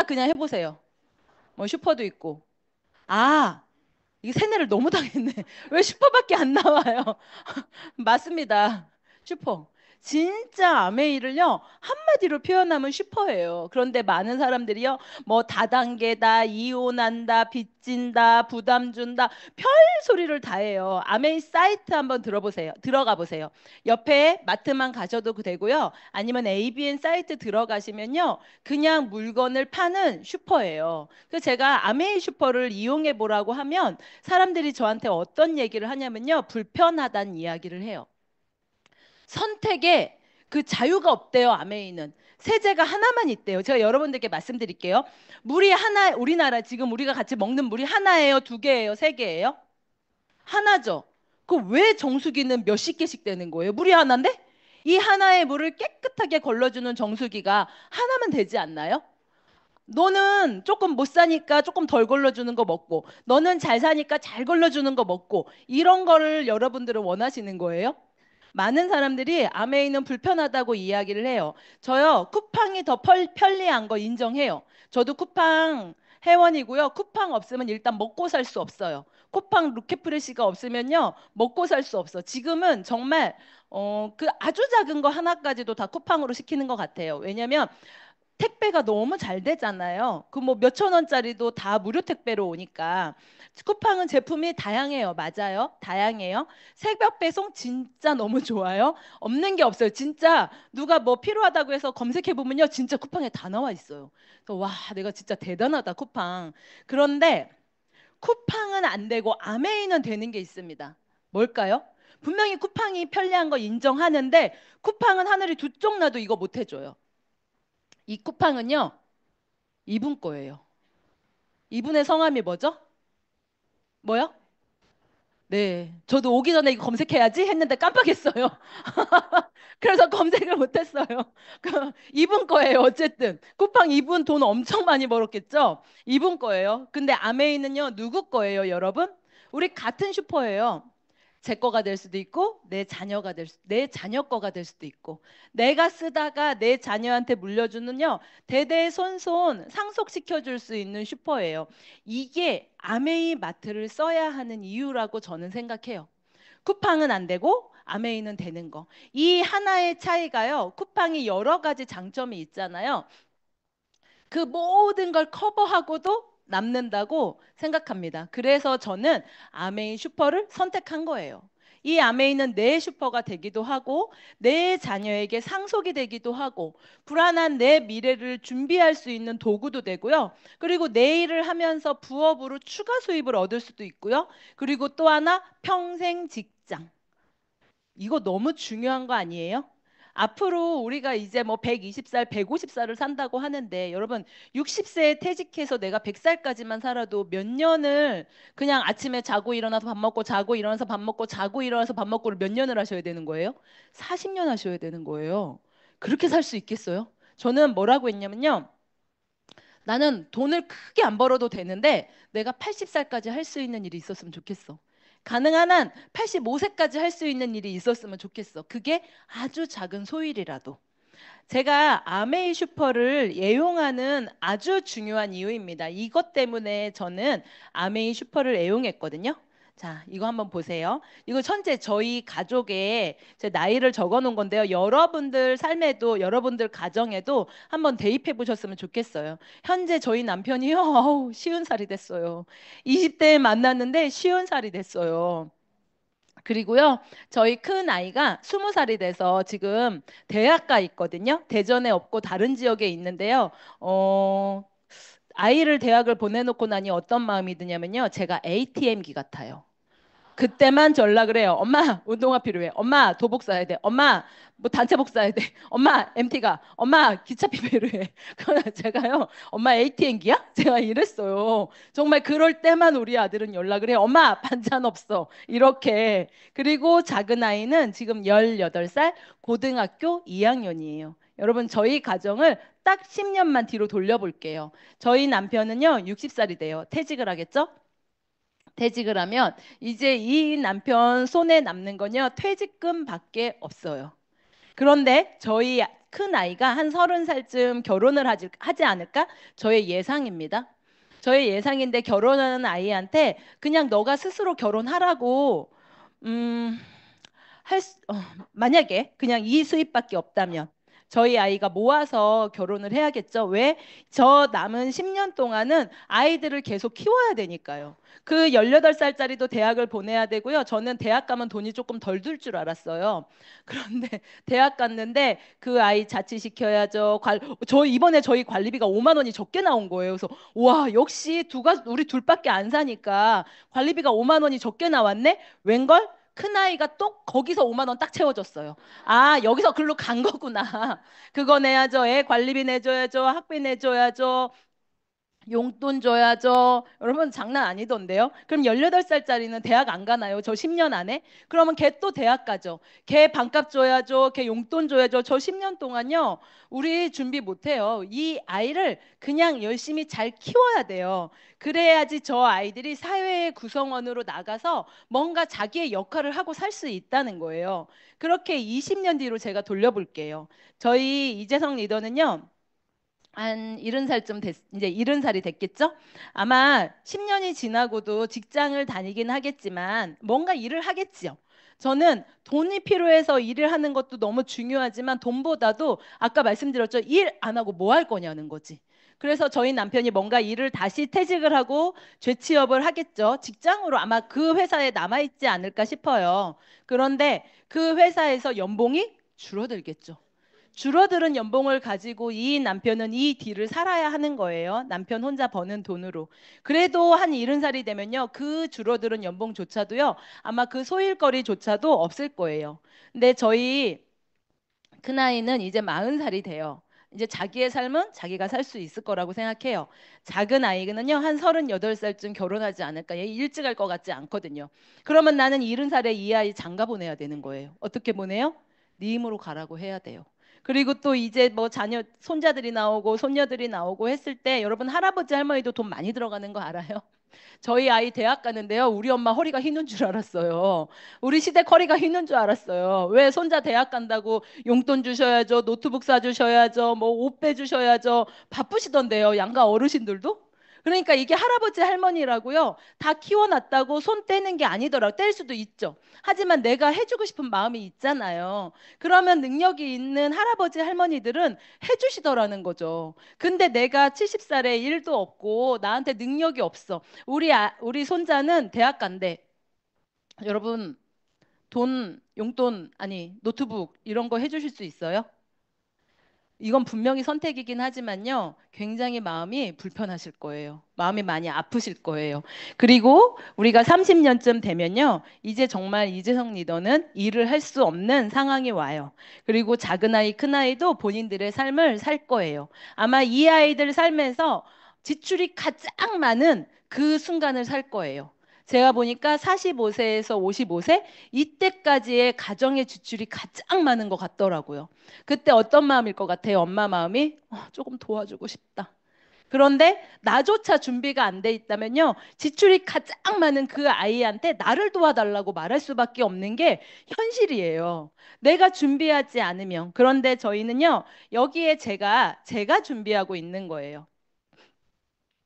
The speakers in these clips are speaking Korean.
그냥 해보세요. 뭐 슈퍼도 있고. 아, 이게 세뇌를 너무 당했네. 왜 슈퍼밖에 안 나와요? 맞습니다. 슈퍼. 진짜 아메이를요, 한마디로 표현하면 슈퍼예요. 그런데 많은 사람들이요, 뭐 다단계다, 이혼한다, 빚진다, 부담 준다, 별 소리를 다 해요. 아메이 사이트 한번 들어보세요. 들어가 보세요. 옆에 마트만 가셔도 되고요. 아니면 ABN 사이트 들어가시면요, 그냥 물건을 파는 슈퍼예요. 그래서 제가 아메이 슈퍼를 이용해 보라고 하면 사람들이 저한테 어떤 얘기를 하냐면요, 불편하다는 이야기를 해요. 선택에 그 자유가 없대요, 아메이는. 세제가 하나만 있대요. 제가 여러분들께 말씀드릴게요. 물이 하나, 우리나라 지금 우리가 같이 먹는 물이 하나예요, 두 개예요, 세 개예요? 하나죠. 그 왜 정수기는 몇십 개씩 되는 거예요? 물이 하나인데? 이 하나의 물을 깨끗하게 걸러주는 정수기가 하나면 되지 않나요? 너는 조금 못 사니까 조금 덜 걸러주는 거 먹고, 너는 잘 사니까 잘 걸러주는 거 먹고, 이런 거를 여러분들은 원하시는 거예요? 많은 사람들이 아메이는 불편하다고 이야기를 해요. 저요, 쿠팡이 더 편리한 거 인정해요. 저도 쿠팡 회원이고요. 쿠팡 없으면 일단 먹고 살 수 없어요. 쿠팡 루케프레시가 없으면요, 먹고 살 수 없어. 지금은 정말 그 아주 작은 거 하나까지도 다 쿠팡으로 시키는 것 같아요. 왜냐면 택배가 너무 잘 되잖아요. 그 뭐 몇천 원짜리도 다 무료 택배로 오니까. 쿠팡은 제품이 다양해요. 맞아요. 다양해요. 새벽 배송 진짜 너무 좋아요. 없는 게 없어요. 진짜 누가 뭐 필요하다고 해서 검색해 보면요. 진짜 쿠팡에 다 나와 있어요. 그래서 와, 내가 진짜 대단하다, 쿠팡. 그런데 쿠팡은 안 되고 아메이는 되는 게 있습니다. 뭘까요? 분명히 쿠팡이 편리한 거 인정하는데 쿠팡은 하늘이 두 쪽 나도 이거 못 해줘요. 이 쿠팡은요, 이분 거예요. 이분의 성함이 뭐죠? 뭐요? 네. 저도 오기 전에 이거 검색해야지 했는데 깜빡했어요. 그래서 검색을 못했어요. 이분 거예요. 어쨌든. 쿠팡 이분 돈 엄청 많이 벌었겠죠? 이분 거예요. 근데 아메이는요, 누구 거예요, 여러분? 우리 같은 슈퍼예요. 제 거가 될 수도 있고 내 자녀 거가 될 수도 있고 내가 쓰다가 내 자녀한테 물려주는요 대대손손 상속시켜 줄 수 있는 슈퍼예요. 이게 아메이 마트를 써야 하는 이유라고 저는 생각해요. 쿠팡은 안 되고 아메이는 되는 거. 이 하나의 차이가요. 쿠팡이 여러 가지 장점이 있잖아요. 그 모든 걸 커버하고도 남는다고 생각합니다. 그래서 저는 아메이 슈퍼를 선택한 거예요. 이 아메이는 내 슈퍼가 되기도 하고 내 자녀에게 상속이 되기도 하고 불안한 내 미래를 준비할 수 있는 도구도 되고요. 그리고 내 일을 하면서 부업으로 추가 수입을 얻을 수도 있고요. 그리고 또 하나 평생 직장. 이거 너무 중요한 거 아니에요? 앞으로 우리가 이제 뭐 120살, 150살을 산다고 하는데 여러분 60세에 퇴직해서 내가 100살까지만 살아도 몇 년을 그냥 아침에 자고 일어나서 밥 먹고 자고 일어나서 밥 먹고 자고 일어나서 밥 먹고를 몇 년을 하셔야 되는 거예요? 40년 하셔야 되는 거예요. 그렇게 살 수 있겠어요? 저는 뭐라고 했냐면요. 나는 돈을 크게 안 벌어도 되는데 내가 80살까지 할 수 있는 일이 있었으면 좋겠어. 가능한 한 85세까지 할 수 있는 일이 있었으면 좋겠어. 그게 아주 작은 소일이라도. 제가 아메이 슈퍼를 애용하는 아주 중요한 이유입니다. 이것 때문에 저는 아메이 슈퍼를 애용했거든요. 자, 이거 한번 보세요. 이거 현재 저희 가족의 제 나이를 적어 놓은 건데요. 여러분들 삶에도 여러분들 가정에도 한번 대입해 보셨으면 좋겠어요. 현재 저희 남편이요. 어우, 50살이 됐어요. 20대에 만났는데 50살이 됐어요. 그리고요, 저희 큰 아이가 20살이 돼서 지금 대학가 있거든요. 대전에 없고 다른 지역에 있는데요. 아이를 대학을 보내놓고 나니 어떤 마음이 드냐면요. 제가 ATM기 같아요. 그때만 연락을 해요. 엄마, 운동화 필요해. 엄마, 도복 사야 돼. 엄마, 뭐 단체복 사야 돼. 엄마, MT가. 엄마, 기차표 필요해. 그러나 제가요, 엄마 ATM기야? 제가 이랬어요. 정말 그럴 때만 우리 아들은 연락을 해요. 엄마, 반찬 없어. 이렇게. 그리고 작은 아이는 지금 18살 고등학교 2학년이에요. 여러분, 저희 가정을 딱 10년만 뒤로 돌려볼게요. 저희 남편은요, 60살이 돼요. 퇴직을 하겠죠? 퇴직을 하면 이제 이 남편 손에 남는 건요 퇴직금밖에 없어요. 그런데 저희 큰 아이가 한 30살쯤 결혼을 하지 않을까? 저의 예상입니다. 저의 예상인데 결혼하는 아이한테 그냥 너가 스스로 결혼하라고 음, 만약에 그냥 이 수입밖에 없다면 저희 아이가 모아서 결혼을 해야겠죠. 왜? 저 남은 10년 동안은 아이들을 계속 키워야 되니까요. 그 18살짜리도 대학을 보내야 되고요. 저는 대학 가면 돈이 조금 덜 들 줄 알았어요. 그런데 대학 갔는데 그 아이 자취시켜야죠. 저 이번에 저희 관리비가 5만 원이 적게 나온 거예요. 그래서 와, 역시 우리 둘밖에 안 사니까 관리비가 5만 원이 적게 나왔네. 웬걸? 큰아이가 또 거기서 5만 원 딱 채워줬어요. 아, 여기서 글로 간 거구나. 그거 내야죠. 애 관리비 내줘야죠. 학비 내줘야죠. 용돈 줘야죠. 여러분 장난 아니던데요. 그럼 18살짜리는 대학 안 가나요? 저 10년 안에? 그러면 걔 또 대학 가죠. 걔 반값 줘야죠. 걔 용돈 줘야죠. 저 10년 동안요. 우리 준비 못 해요. 이 아이를 그냥 열심히 잘 키워야 돼요. 그래야지 저 아이들이 사회의 구성원으로 나가서 뭔가 자기의 역할을 하고 살 수 있다는 거예요. 그렇게 20년 뒤로 제가 돌려볼게요. 저희 이재성 리더는요. 한 70살쯤 이제 70살이 됐겠죠? 아마 10년이 지나고도 직장을 다니긴 하겠지만 뭔가 일을 하겠지요. 저는 돈이 필요해서 일을 하는 것도 너무 중요하지만 돈보다도 아까 말씀드렸죠. 일 안 하고 뭐 할 거냐는 거지. 그래서 저희 남편이 뭔가 일을 다시 퇴직을 하고 재취업을 하겠죠. 직장으로 아마 그 회사에 남아있지 않을까 싶어요. 그런데 그 회사에서 연봉이 줄어들겠죠. 줄어드는 연봉을 가지고 이 남편은 이 뒤를 살아야 하는 거예요. 남편 혼자 버는 돈으로. 그래도 한 70살이 되면요. 그 줄어드는 연봉조차도요. 아마 그 소일거리조차도 없을 거예요. 근데 저희 큰아이는 이제 40살이 돼요. 이제 자기의 삶은 자기가 살 수 있을 거라고 생각해요. 작은 아이는요, 한 38살쯤 결혼하지 않을까. 얘 일찍 할 것 같지 않거든요. 그러면 나는 70살에 이 아이 장가 보내야 되는 거예요. 어떻게 보내요? 네 힘으로 가라고 해야 돼요. 그리고 또 이제 뭐 자녀, 손자들이 나오고 손녀들이 나오고 했을 때 여러분 할아버지 할머니도 돈 많이 들어가는 거 알아요? 저희 아이 대학 가는데요. 우리 엄마 허리가 휘는 줄 알았어요. 우리 시댁 허리가 휘는 줄 알았어요. 왜 손자 대학 간다고 용돈 주셔야죠. 노트북 사주셔야죠. 뭐 옷 빼주셔야죠. 바쁘시던데요. 양가 어르신들도. 그러니까 이게 할아버지 할머니라고요. 다 키워놨다고 손 떼는 게 아니더라고요. 뗄 수도 있죠. 하지만 내가 해주고 싶은 마음이 있잖아요. 그러면 능력이 있는 할아버지 할머니들은 해주시더라는 거죠. 근데 내가 70살에 일도 없고 나한테 능력이 없어. 우리 손자는 대학 간대. 여러분, 용돈, 아니, 노트북 이런 거 해주실 수 있어요? 이건 분명히 선택이긴 하지만요. 굉장히 마음이 불편하실 거예요. 마음이 많이 아프실 거예요. 그리고 우리가 30년쯤 되면요. 이제 정말 이재성 리더는 일을 할 수 없는 상황이 와요. 그리고 작은 아이, 큰 아이도 본인들의 삶을 살 거예요. 아마 이 아이들 삶에서 지출이 가장 많은 그 순간을 살 거예요. 제가 보니까 45세에서 55세 이때까지의 가정의 지출이 가장 많은 것 같더라고요. 그때 어떤 마음일 것 같아요? 엄마 마음이 조금 도와주고 싶다. 그런데 나조차 준비가 안 돼 있다면요. 지출이 가장 많은 그 아이한테 나를 도와달라고 말할 수밖에 없는 게 현실이에요. 내가 준비하지 않으면. 그런데 저희는요. 여기에 제가 준비하고 있는 거예요.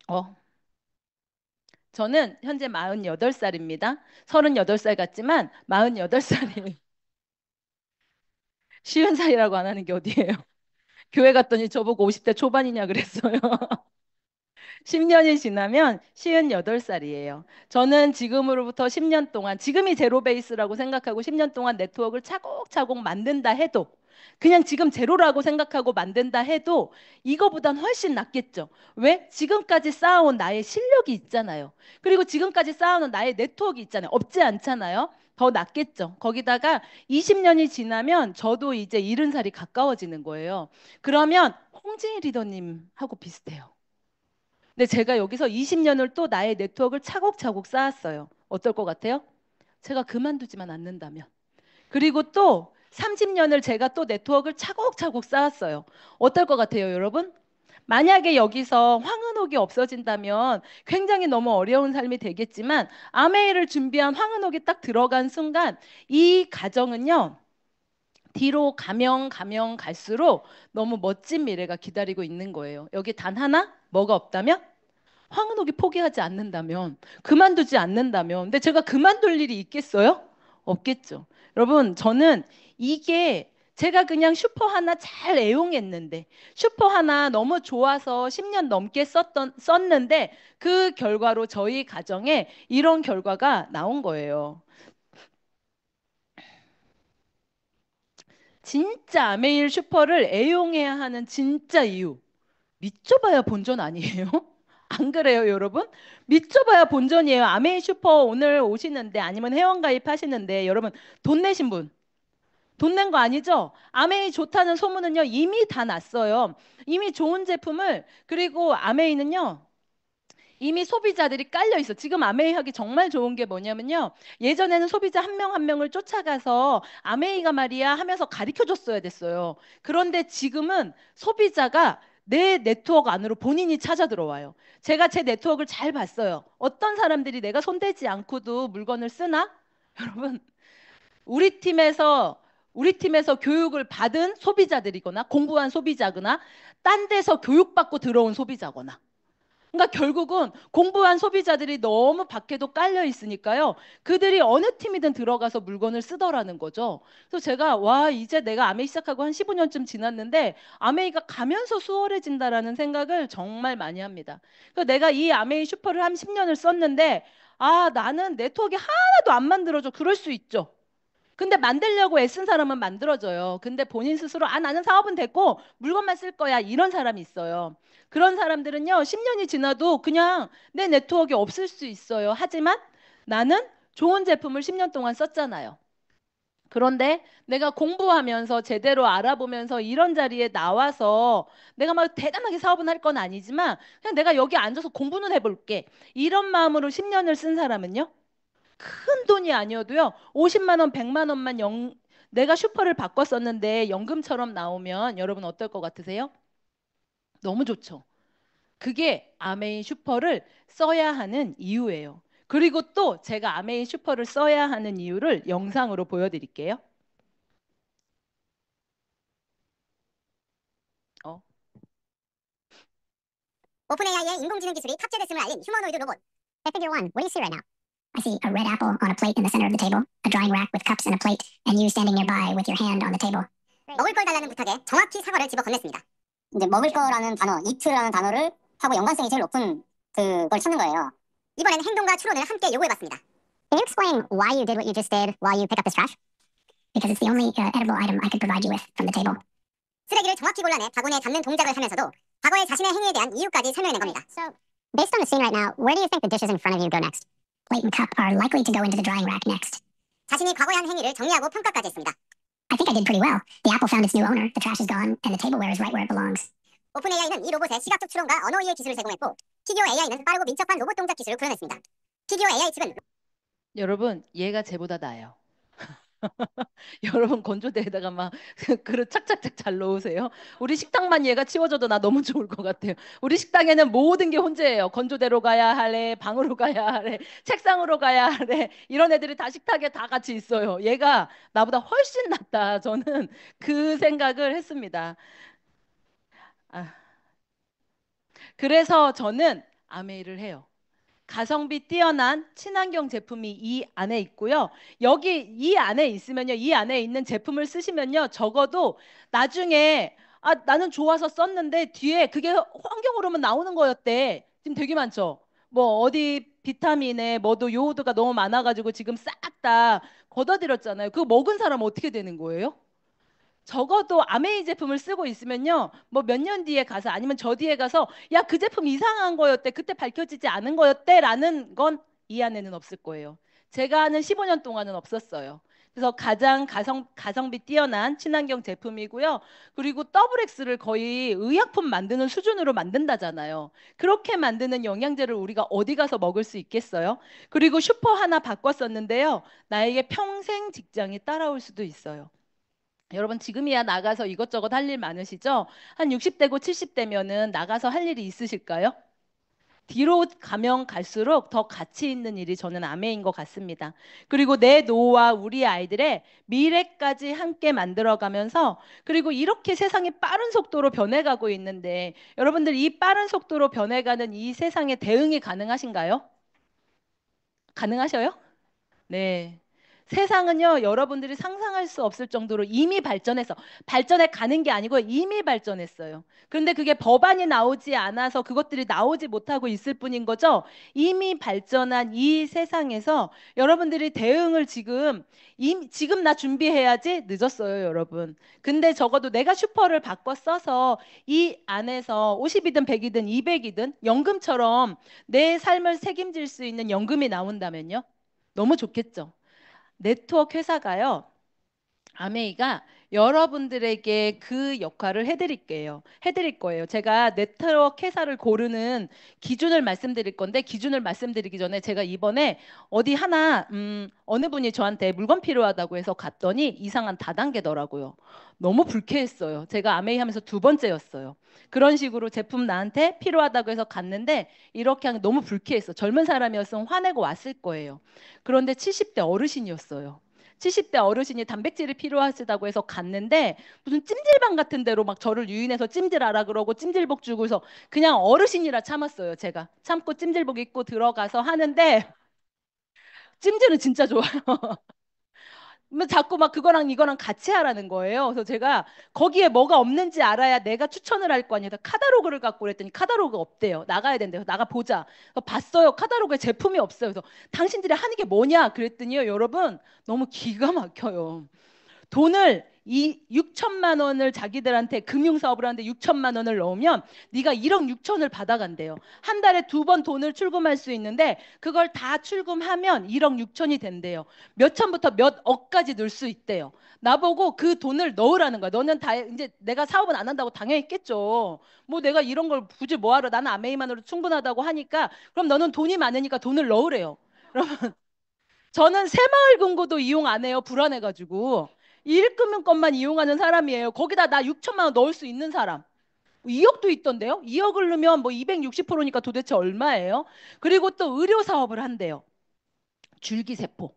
어, 저는 현재 48살입니다. 38살 같지만 48살이 쉬운 살이라고 안 하는 게 어디예요? 교회 갔더니 저보고 50대 초반이냐 그랬어요. 10년이 지나면 58살이에요. 저는 지금으로부터 10년 동안, 지금이 제로 베이스라고 생각하고 10년 동안 네트워크를 차곡차곡 만든다 해도, 그냥 지금 제로라고 생각하고 만든다 해도 이거보단 훨씬 낫겠죠. 왜? 지금까지 쌓아온 나의 실력이 있잖아요. 그리고 지금까지 쌓아온 나의 네트워크 있잖아요. 없지 않잖아요. 더 낫겠죠. 거기다가 20년이 지나면 저도 이제 70살이 가까워지는 거예요. 그러면 홍진희 리더님하고 비슷해요. 근데 제가 여기서 20년을 또 나의 네트워크를 차곡차곡 쌓았어요. 어떨 것 같아요? 제가 그만두지만 않는다면. 그리고 또 30년을 제가 또 네트워크를 차곡차곡 쌓았어요. 어떨 것 같아요, 여러분? 만약에 여기서 황은옥이 없어진다면 굉장히 너무 어려운 삶이 되겠지만 아메이를 준비한 황은옥이 딱 들어간 순간 이 가정은요. 뒤로 가면 갈수록 너무 멋진 미래가 기다리고 있는 거예요. 여기 단 하나 뭐가 없다면 황은옥이 포기하지 않는다면, 그만두지 않는다면. 근데 제가 그만둘 일이 있겠어요? 없겠죠. 여러분, 저는 이게 제가 그냥 슈퍼 하나 잘 애용했는데, 슈퍼 하나 너무 좋아서 10년 넘게 썼는데, 그 결과로 저희 가정에 이런 결과가 나온 거예요. 진짜 아메일 슈퍼를 애용해야 하는 진짜 이유. 믿져봐야 본전 아니에요? 안 그래요, 여러분? 믿져봐야 본전이에요. 아메이 슈퍼 오늘 오시는데 아니면 회원가입 하시는데 여러분 돈 내신 분, 돈 낸 거 아니죠? 아메이 좋다는 소문은요 이미 다 났어요. 이미 좋은 제품을 그리고 아메이는요 이미 소비자들이 깔려 있어. 지금 아메이 하기 정말 좋은 게 뭐냐면요. 예전에는 소비자 한 명 한 명을 쫓아가서 아메이가 말이야 하면서 가르쳐 줬어야 됐어요. 그런데 지금은 소비자가 내 네트워크 안으로 본인이 찾아 들어와요. 제가 제 네트워크를 잘 봤어요. 어떤 사람들이 내가 손대지 않고도 물건을 쓰나? 여러분, 우리 팀에서 우리 팀에서 교육을 받은 소비자들이거나 공부한 소비자거나 딴 데서 교육받고 들어온 소비자거나 그러니까 결국은 공부한 소비자들이 너무 밖에도 깔려 있으니까요. 그들이 어느 팀이든 들어가서 물건을 쓰더라는 거죠. 그래서 제가 와 이제 내가 아메이 시작하고 한 15년쯤 지났는데 아메이가 가면서 수월해진다라는 생각을 정말 많이 합니다. 그래서 내가 이 아메이 슈퍼를 한 10년을 썼는데 아 나는 네트워크 하나도 안 만들어져. 그럴 수 있죠. 근데 만들려고 애쓴 사람은 만들어져요. 근데 본인 스스로 아 나는 사업은 됐고 물건만 쓸 거야 이런 사람이 있어요. 그런 사람들은요 10년이 지나도 그냥 내 네트워크가 없을 수 있어요. 하지만 나는 좋은 제품을 10년 동안 썼잖아요. 그런데 내가 공부하면서 제대로 알아보면서 이런 자리에 나와서 내가 막 대단하게 사업은 할 건 아니지만 그냥 내가 여기 앉아서 공부는 해볼게. 이런 마음으로 10년을 쓴 사람은요. 큰 돈이 아니어도요. 50만 원, 100만 원만 내가 슈퍼를 바꿨었는데 연금처럼 나오면 여러분 어떨 것 같으세요? 너무 좋죠. 그게 아메이 슈퍼를 써야 하는 이유예요. 그리고 또 제가 아메이 슈퍼를 써야 하는 이유를 영상으로 보여드릴게요. 어. 오픈AI의 인공지능 기술이 탑재됐음을 알린 휴머노이드 로봇. Figure 1, what do you see right now? I see a red apple on a plate in the center of the table, a drying rack with cups and a plate, and you standing nearby with your hand on the table. 먹을 걸 달라는 부탁에 정확히 사과를 집어 건넸습니다. 이제 먹을 거라는 단어, eat라는 단어를 하고 연관성이 제일 높은 그걸 찾는 거예요. 이번엔 행동과 추론을 함께 요구해봤습니다. Can you explain why you did what you just did while you pick up this trash? Because it's the only edible item I could provide you with from the table. 쓰레기를 정확히 골라내 바구니에 담는 동작을 하면서도 과거의 자신의 행위에 대한 이유까지 설명해낸 겁니다. So, based on the scene right now, where do you think the dishes in front of you go next? Plate and cup are likely to go into the drying rack next. 자신이 과거에 한 행위를 정리하고 평가까지 했습니다. I think I did pretty well. The apple found its new owner, the trash is gone, and the tableware is right where it belongs. 오픈AI는 이 로봇에 시각적 추론과 언어 이해 기술을 제공했고 피규어 AI는 빠르고 민첩한 로봇 동작 기술을 구현했습니다. 피규어 AI 칩은 여러분 얘가 쟤보다 나아요. 여러분 건조대에다가 막 그릇 착착착 잘 넣으세요. 우리 식당만 얘가 치워줘도 나 너무 좋을 것 같아요. 우리 식당에는 모든 게 혼재예요. 건조대로 가야 하래, 방으로 가야 하래, 책상으로 가야 하래. 이런 애들이 다 식탁에 다 같이 있어요. 얘가 나보다 훨씬 낫다. 저는 그 생각을 했습니다. 아, 그래서 저는 아메이를 해요. 가성비 뛰어난 친환경 제품이 이 안에 있고요. 여기 이 안에 있으면요. 이 안에 있는 제품을 쓰시면요. 적어도 나중에 아, 나는 좋아서 썼는데 뒤에 그게 환경 오르면 나오는 거였대. 지금 되게 많죠. 뭐 어디 비타민에 뭐도 요오드가 너무 많아가지고 지금 싹 다 걷어들였잖아요. 그거 먹은 사람 어떻게 되는 거예요? 적어도 아메이 제품을 쓰고 있으면요. 뭐 몇 년 뒤에 가서 아니면 저 뒤에 가서 야, 그 제품 이상한 거였대. 그때 밝혀지지 않은 거였대라는 건 이 안에는 없을 거예요. 제가 하는 15년 동안은 없었어요. 그래서 가장 가성비 뛰어난 친환경 제품이고요. 그리고 더블 X를 거의 의약품 만드는 수준으로 만든다잖아요. 그렇게 만드는 영양제를 우리가 어디 가서 먹을 수 있겠어요? 그리고 슈퍼 하나 바꿨었는데요. 나에게 평생 직장이 따라올 수도 있어요. 여러분 지금이야 나가서 이것저것 할 일 많으시죠? 한 60대고 70대면은 나가서 할 일이 있으실까요? 뒤로 가면 갈수록 더 가치 있는 일이 저는 아메인 것 같습니다. 그리고 내 노후와 우리 아이들의 미래까지 함께 만들어가면서 그리고 이렇게 세상이 빠른 속도로 변해가고 있는데 여러분들 이 빠른 속도로 변해가는 이 세상에 대응이 가능하신가요? 가능하셔요? 네. 세상은요, 여러분들이 상상할 수 없을 정도로 이미 발전해서, 발전해 가는 게 아니고 이미 발전했어요. 그런데 그게 법안이 나오지 않아서 그것들이 나오지 못하고 있을 뿐인 거죠. 이미 발전한 이 세상에서 여러분들이 대응을 지금 나 준비해야지 늦었어요, 여러분. 근데 적어도 내가 슈퍼를 바꿔 써서 이 안에서 50이든 100이든 200이든 연금처럼 내 삶을 책임질 수 있는 연금이 나온다면요. 너무 좋겠죠. 네트워크 회사가요. 아메이가 여러분들에게 그 역할을 해드릴 거예요. 제가 네트워크 회사를 고르는 기준을 말씀드릴 건데 기준을 말씀드리기 전에 제가 이번에 어디 하나 어느 분이 저한테 물건 필요하다고 해서 갔더니 이상한 다단계더라고요. 너무 불쾌했어요. 제가 아메이 하면서 두 번째였어요. 그런 식으로 제품 나한테 필요하다고 해서 갔는데 이렇게 하는 게 너무 불쾌했어. 젊은 사람이었으면 화내고 왔을 거예요. 그런데 70대 어르신이었어요. 70대 어르신이 단백질이 필요하시다고 해서 갔는데 무슨 찜질방 같은 데로 막 저를 유인해서 찜질하라 그러고 찜질복 주고서 그냥 어르신이라 참았어요. 제가 참고 찜질복 입고 들어가서 하는데 찜질은 진짜 좋아요. 뭐 자꾸 막 그거랑 이거랑 같이 하라는 거예요. 그래서 제가 거기에 뭐가 없는지 알아야 내가 추천을 할 거 아니에요. 카다로그를 갖고 그랬더니 카다로그 없대요. 나가야 된대요. 나가 보자. 그래서 봤어요. 카다로그에 제품이 없어요. 그래서 당신들이 하는 게 뭐냐 그랬더니요. 여러분 너무 기가 막혀요. 돈을 이 6천만 원을 자기들한테 금융사업을 하는데 6천만 원을 넣으면 네가 1억 6천을 받아간대요. 한 달에 두 번 돈을 출금할 수 있는데 그걸 다 출금하면 1억 6천이 된대요. 몇 천부터 몇 억까지 넣을 수 있대요. 나보고 그 돈을 넣으라는 거야. 너는 다 이제 내가 사업은 안 한다고 당연했겠죠. 뭐 내가 이런 걸 굳이 뭐하러 나는 아메이만으로 충분하다고 하니까 그럼 너는 돈이 많으니까 돈을 넣으래요. 저는 새마을금고도 이용 안 해요. 불안해가지고. 일금융권만 이용하는 사람이에요. 거기다 나 6천만 원 넣을 수 있는 사람. 2억도 있던데요? 2억을 넣으면 뭐 260%니까 도대체 얼마예요? 그리고 또 의료 사업을 한대요. 줄기세포.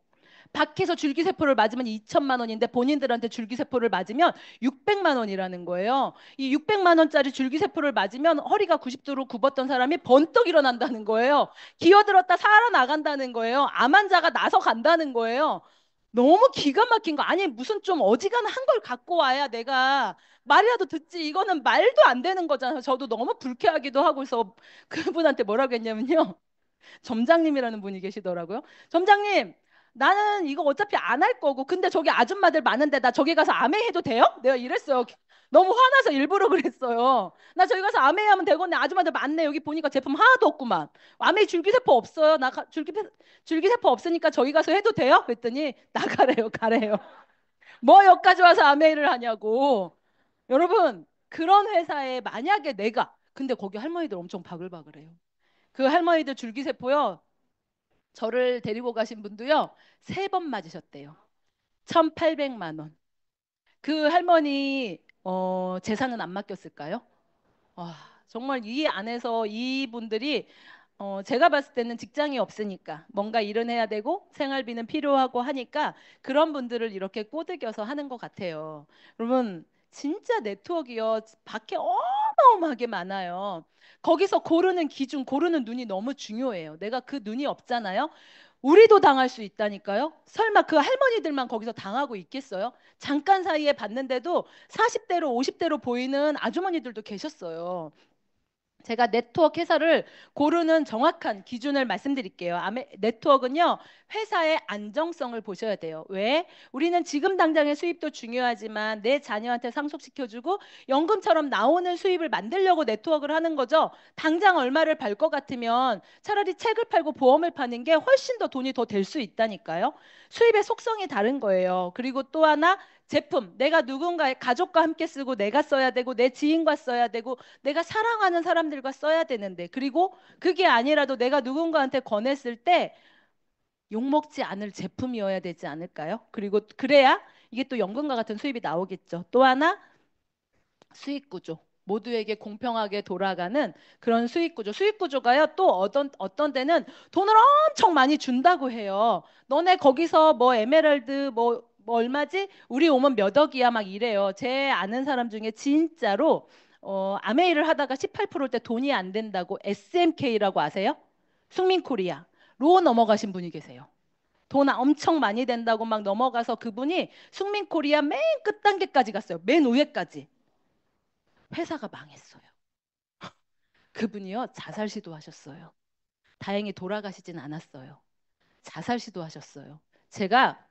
밖에서 줄기세포를 맞으면 2천만 원인데 본인들한테 줄기세포를 맞으면 600만 원이라는 거예요. 이 600만 원짜리 줄기세포를 맞으면 허리가 90도로 굽었던 사람이 번떡 일어난다는 거예요. 기어들었다 살아나간다는 거예요. 암 환자가 나서 간다는 거예요. 너무 기가 막힌 거. 아니 무슨 좀 어지간한 걸 갖고 와야 내가 말이라도 듣지. 이거는 말도 안 되는 거잖아요. 저도 너무 불쾌하기도 하고 해서 그분한테 뭐라고 했냐면요. 점장님이라는 분이 계시더라고요. 점장님, 나는 이거 어차피 안 할 거고, 근데 저기 아줌마들 많은데 나 저기 가서 아메 해도 돼요? 내가 이랬어요. 너무 화나서 일부러 그랬어요. 나 저기 가서 아메 하면 되겠네. 아줌마들 많네. 여기 보니까 제품 하나도 없구만. 아메 줄기세포 없어요. 줄기세포 없으니까 저기 가서 해도 돼요? 그랬더니 나가래요. 가래요. 뭐 여기까지 와서 아메를 하냐고. 여러분, 그런 회사에 만약에 근데 거기 할머니들 엄청 바글바글해요. 그 할머니들 줄기세포요. 저를 데리고 가신 분도요. 3번 맞으셨대요. 1,800만 원. 그 할머니 재산은 안 맡겼을까요? 와, 정말 이 안에서 이분들이 제가 봤을 때는 직장이 없으니까 뭔가 일은 해야 되고 생활비는 필요하고 하니까 그런 분들을 이렇게 꼬드겨서 하는 것 같아요. 여러분, 진짜 네트워크요. 밖에 어마어마하게 많아요. 거기서 고르는 기준, 고르는 눈이 너무 중요해요. 내가 그 눈이 없잖아요. 우리도 당할 수 있다니까요. 설마 그 할머니들만 거기서 당하고 있겠어요? 잠깐 사이에 봤는데도 40대로 50대로 보이는 아주머니들도 계셨어요. 제가 네트워크 회사를 고르는 정확한 기준을 말씀드릴게요. 네트워크는요, 회사의 안정성을 보셔야 돼요. 왜? 우리는 지금 당장의 수입도 중요하지만 내 자녀한테 상속시켜주고 연금처럼 나오는 수입을 만들려고 네트워크를 하는 거죠. 당장 얼마를 벌 것 같으면 차라리 책을 팔고 보험을 파는 게 훨씬 더 돈이 더 될 수 있다니까요. 수입의 속성이 다른 거예요. 그리고 또 하나, 제품. 내가 누군가의 가족과 함께 쓰고 내가 써야 되고 내 지인과 써야 되고 내가 사랑하는 사람들과 써야 되는데 그리고 그게 아니라도 내가 누군가한테 권했을 때 욕먹지 않을 제품이어야 되지 않을까요? 그리고 그래야 이게 또 연금과 같은 수입이 나오겠죠. 또 하나 수익 구조. 모두에게 공평하게 돌아가는 그런 수익 구조. 수익 구조가요, 또 어떤 데는 돈을 엄청 많이 준다고 해요. 너네 거기서 뭐 에메랄드 뭐 얼마지? 우리 오면 몇 억이야 막 이래요. 제 아는 사람 중에 진짜로 아메이를 하다가 18%일 때 돈이 안 된다고 SMK라고 아세요? 숙민코리아 로 넘어가신 분이 계세요. 돈 엄청 많이 된다고 막 넘어가서 그분이 숙민코리아 맨 끝 단계까지 갔어요. 맨 위에까지. 회사가 망했어요. 그분이요, 자살 시도하셨어요. 다행히 돌아가시진 않았어요. 자살 시도하셨어요. 제가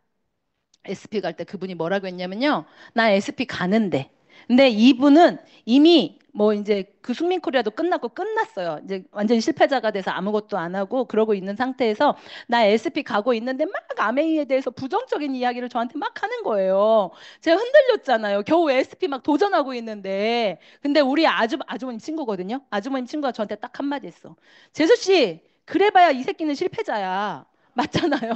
SP 갈 때 그분이 뭐라고 했냐면요. 나 SP 가는데. 근데 이분은 이미 뭐 이제 그 숙민코리아도 끝났고 끝났어요. 이제 완전히 실패자가 돼서 아무것도 안 하고 그러고 있는 상태에서 나 SP 가고 있는데 막 아메이에 대해서 부정적인 이야기를 저한테 막 하는 거예요. 제가 흔들렸잖아요. 겨우 SP 막 도전하고 있는데. 근데 우리 아주머님 친구거든요. 아주머님 친구가 저한테 딱 한마디 했어. 재수 씨, 그래봐야 이 새끼는 실패자야. 맞잖아요.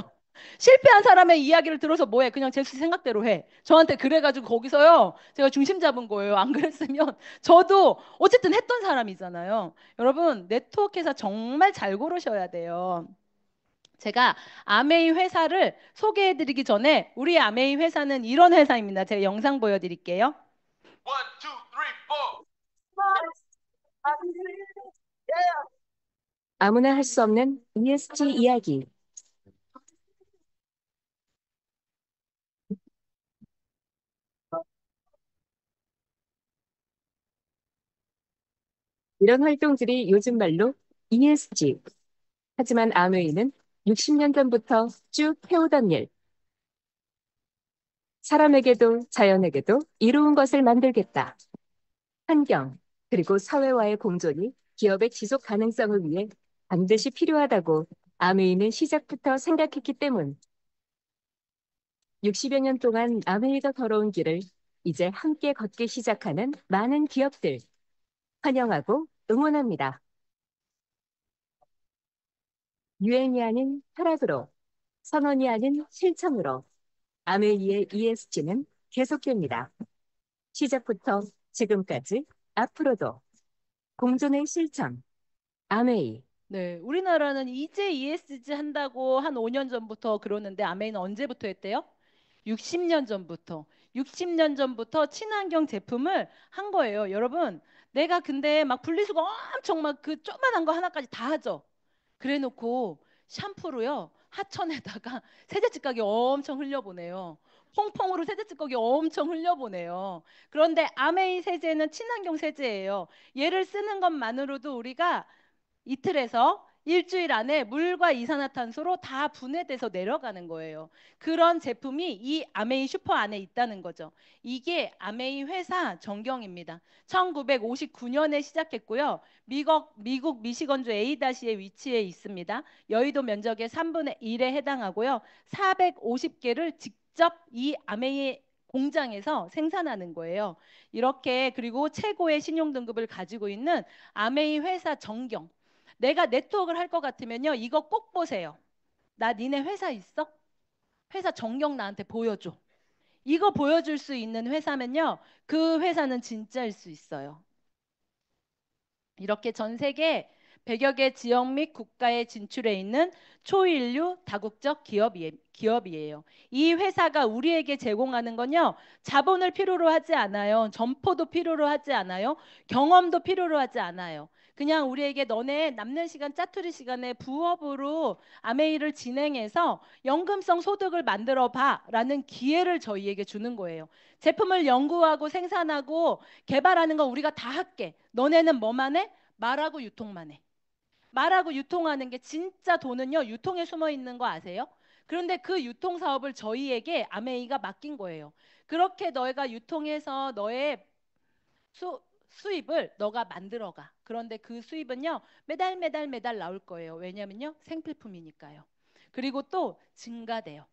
실패한 사람의 이야기를 들어서 뭐해? 그냥 제 생각대로 해. 저한테 그래가지고 거기서요, 제가 중심 잡은 거예요. 안 그랬으면 저도 어쨌든 했던 사람이잖아요. 여러분, 네트워크에서 정말 잘 고르셔야 돼요. 제가 아메이 회사를 소개해드리기 전에 우리 아메이 회사는 이런 회사입니다. 제가 영상 보여드릴게요. One, two, three, four. 아무나 할 수 없는 ESG 이야기. 이런 활동들이 요즘 말로 ESG. 하지만 아메이는 60년 전부터 쭉 해오던 일. 사람에게도 자연에게도 이로운 것을 만들겠다. 환경, 그리고 사회와의 공존이 기업의 지속 가능성을 위해 반드시 필요하다고 아메이는 시작부터 생각했기 때문. 60여 년 동안 아메이가 걸어온 길을 이제 함께 걷기 시작하는 많은 기업들. 환영하고 응원합니다. 유행이 아닌 철학으로, 선언이 아닌 실천으로 아메이의 ESG는 계속됩니다. 시작부터 지금까지 앞으로도 공존의 실천, 아메이. 네, 우리나라는 이제 ESG 한다고 한 5년 전부터 그러는데 아메이는 언제부터 했대요? 60년 전부터. 60년 전부터 친환경 제품을 한 거예요. 여러분, 내가 근데 막 분리수거 엄청 막 그 조그만한 거 하나까지 다 하죠. 그래 놓고 샴푸로요, 하천에다가 세제찌꺼기 엄청 흘려보내요. 퐁퐁으로 세제찌꺼기 엄청 흘려보내요. 그런데 아메이 세제는 친환경 세제예요. 얘를 쓰는 것만으로도 우리가 이틀에서 일주일 안에 물과 이산화탄소로 다 분해돼서 내려가는 거예요. 그런 제품이 이 아메이 슈퍼 안에 있다는 거죠. 이게 아메이 회사 전경입니다. 1959년에 시작했고요. 미국 미시건주 A다시에 위치해 있습니다. 여의도 면적의 3분의 1에 해당하고요. 450개를 직접 이 아메이 공장에서 생산하는 거예요. 이렇게 그리고 최고의 신용 등급을 가지고 있는 아메이 회사 전경. 내가 네트워크를 할 것 같으면요, 이거 꼭 보세요. 나 니네 회사 있어? 회사 전경 나한테 보여줘. 이거 보여줄 수 있는 회사면요, 그 회사는 진짜일 수 있어요. 이렇게 전 세계 100여 개 지역 및 국가에 진출해 있는 초인류 다국적 기업이에요. 이 회사가 우리에게 제공하는 건요, 자본을 필요로 하지 않아요. 점포도 필요로 하지 않아요. 경험도 필요로 하지 않아요. 그냥 우리에게 너네 남는 시간, 짜투리 시간에 부업으로 아메이를 진행해서 연금성 소득을 만들어 봐라는 기회를 저희에게 주는 거예요. 제품을 연구하고 생산하고 개발하는 건 우리가 다 할게. 너네는 뭐만 해? 말하고 유통만 해. 말하고 유통하는 게 진짜 돈은요, 유통에 숨어 있는 거 아세요? 그런데 그 유통 사업을 저희에게 아메이가 맡긴 거예요. 그렇게 너희가 유통해서 너의 수입을 너가 만들어가. 그런데 그 수입은요, 매달 나올 거예요. 왜냐면요, 생필품이니까요. 그리고 또 증가돼요.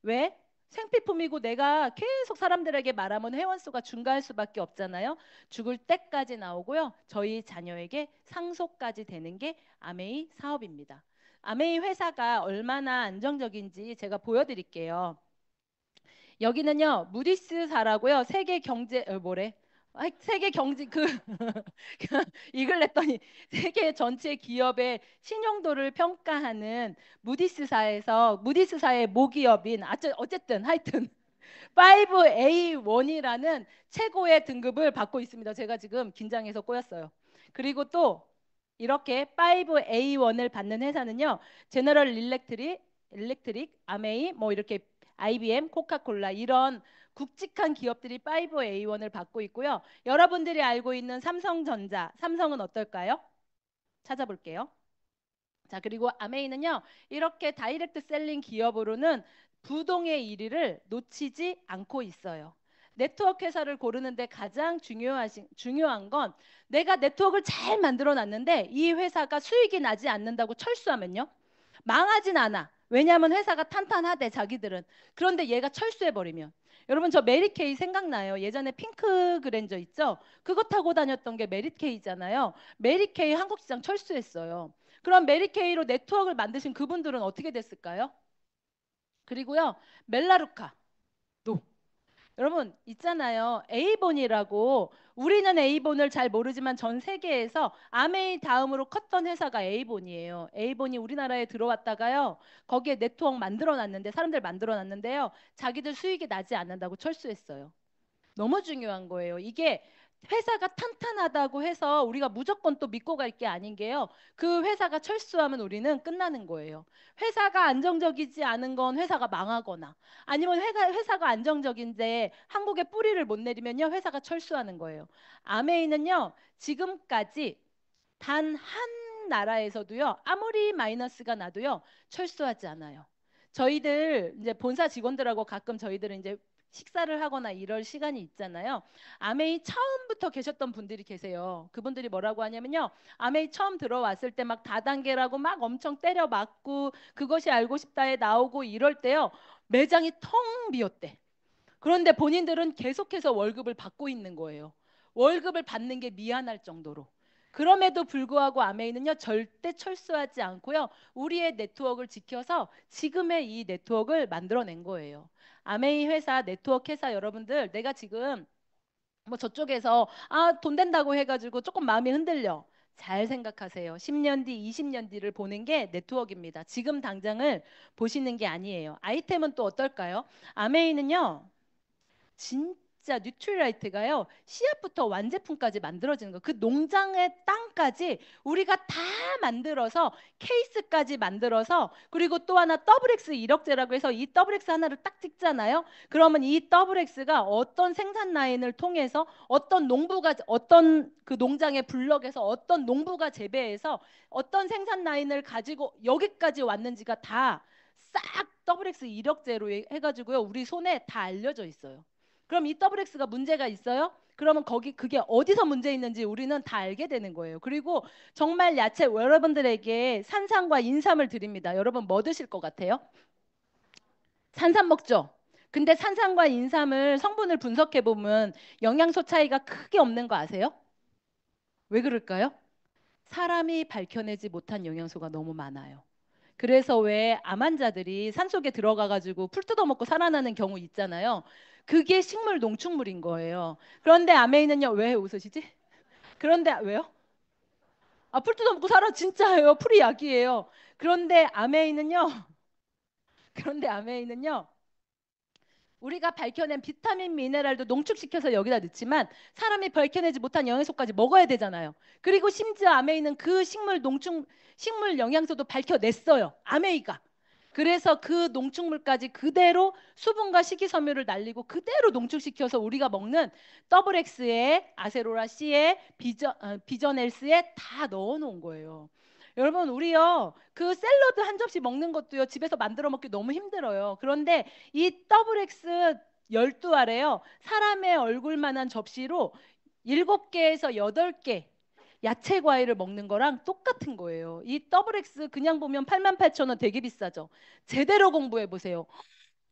왜? 생필품이고 내가 계속 사람들에게 말하면 회원수가 증가할 수밖에 없잖아요. 죽을 때까지 나오고요. 저희 자녀에게 상속까지 되는 게 아메이 사업입니다. 아메이 회사가 얼마나 안정적인지 제가 보여드릴게요. 여기는요, 무디스사라고요. 세계 경제 뭐래? 세계 경제 이걸 냈더니 세계 전체 기업의 신용도를 평가하는 무디스사의 모기업인 어쨌든 하여튼 5A1이라는 최고의 등급을 받고 있습니다. 제가 지금 긴장해서 꼬였어요. 그리고 또 이렇게 5A1을 받는 회사는요. 제너럴 일렉트릭, 아메이, 뭐 이렇게 IBM, 코카콜라 이런 굵직한 기업들이 5A1을 받고 있고요. 여러분들이 알고 있는 삼성전자, 삼성은 어떨까요? 찾아볼게요. 자, 그리고 아메이는요. 이렇게 다이렉트 셀링 기업으로는 부동의 1위를 놓치지 않고 있어요. 네트워크 회사를 고르는데 가장 중요한 건 내가 네트워크를 잘 만들어 놨는데 이 회사가 수익이 나지 않는다고 철수하면요. 망하진 않아. 왜냐하면 회사가 탄탄하대 자기들은. 그런데 얘가 철수해 버리면 여러분 저 메리케이 생각나요. 예전에 핑크 그랜저 있죠? 그거 타고 다녔던 게 메리케이잖아요. 메리케이 한국 시장 철수했어요. 그럼 메리케이로 네트워크를 만드신 그분들은 어떻게 됐을까요? 그리고요. 멜라루카. 노. 여러분 있잖아요. A본이라고 우리는 A본을 잘 모르지만 전 세계에서 아메이 다음으로 컸던 회사가 A본이에요. A본이 우리나라에 들어왔다가요. 거기에 네트워크 만들어 놨는데 사람들 만들어 놨는데요. 자기들 수익이 나지 않는다고 철수했어요. 너무 중요한 거예요. 이게 회사가 탄탄하다고 해서 우리가 무조건 또 믿고 갈 게 아닌 게요. 그 회사가 철수하면 우리는 끝나는 거예요. 회사가 안정적이지 않은 건 회사가 망하거나 아니면 회사가 안정적인데 한국에 뿌리를 못 내리면요. 회사가 철수하는 거예요. 아메이는요. 지금까지 단 한 나라에서도요. 아무리 마이너스가 나도요. 철수하지 않아요. 저희들 이제 본사 직원들하고 가끔 저희들은 이제 식사를 하거나 이럴 시간이 있잖아요. 아메이 처음부터 계셨던 분들이 계세요. 그분들이 뭐라고 하냐면요. 아메이 처음 들어왔을 때 막 다단계라고 막 엄청 때려 맞고 그것이 알고 싶다에 나오고 이럴 때요. 매장이 텅 비었대. 그런데 본인들은 계속해서 월급을 받고 있는 거예요. 월급을 받는 게 미안할 정도로. 그럼에도 불구하고 아메이는요 절대 철수하지 않고요 우리의 네트워크를 지켜서 지금의 이 네트워크를 만들어낸 거예요. 아메이 회사 네트워크 회사 여러분들 내가 지금 뭐 저쪽에서 돈 된다고 해가지고 조금 마음이 흔들려. 잘 생각하세요. 10년 뒤, 20년 뒤를 보는 게 네트워크입니다. 지금 당장을 보시는 게 아니에요. 아이템은 또 어떨까요? 아메이는요. 진짜 뉴트리라이트가요 씨앗부터 완제품까지 만들어지는 거. 그 농장의 땅까지 우리가 다 만들어서 케이스까지 만들어서 그리고 또 하나 더블X 이력제라고 해서 이 더블X 하나를 딱 찍잖아요. 그러면 이 더블X가 어떤 생산 라인을 통해서 어떤 농부가 어떤 그 농장의 블럭에서 어떤 농부가 재배해서 어떤 생산 라인을 가지고 여기까지 왔는지가 다 싹 더블X 이력제로 해가지고요 우리 손에 다 알려져 있어요. 그럼 이 WX가 문제가 있어요? 그러면 그게 어디서 문제 있는지 우리는 다 알게 되는 거예요. 그리고 정말 야채 여러분들에게 산삼과 인삼을 드립니다. 여러분 뭐 드실 것 같아요? 산삼 먹죠? 근데 산삼과 인삼을 성분을 분석해 보면 영양소 차이가 크게 없는 거 아세요? 왜 그럴까요? 사람이 밝혀내지 못한 영양소가 너무 많아요. 그래서 왜 암 환자들이 산속에 들어가 가지고 풀 뜯어먹고 살아나는 경우 있잖아요. 그게 식물 농축물인 거예요. 그런데 아메이는요. 왜 웃으시지? 그런데 왜요? 풀 뜯어먹고 살아 진짜예요. 풀이 약이에요. 그런데 아메이는요. 그런데 아메이는요. 우리가 밝혀낸 비타민, 미네랄도 농축시켜서 여기다 넣지만 사람이 밝혀내지 못한 영양소까지 먹어야 되잖아요. 그리고 심지어 아메이는 그 식물 영양소도 밝혀냈어요. 아메이가. 그래서 그 농축물까지 그대로 수분과 식이섬유를 날리고 그대로 농축시켜서 우리가 먹는 더블 X에 아세로라 C에 비전 헬스에 다 넣어놓은 거예요. 여러분 우리요 그 샐러드 한 접시 먹는 것도요 집에서 만들어 먹기 너무 힘들어요. 그런데 이 더블 X 12알에요 사람의 얼굴만한 접시로 7개에서 8개 야채 과일을 먹는 거랑 똑같은 거예요. 이 더블 X 그냥 보면 88,000원 되게 비싸죠. 제대로 공부해 보세요.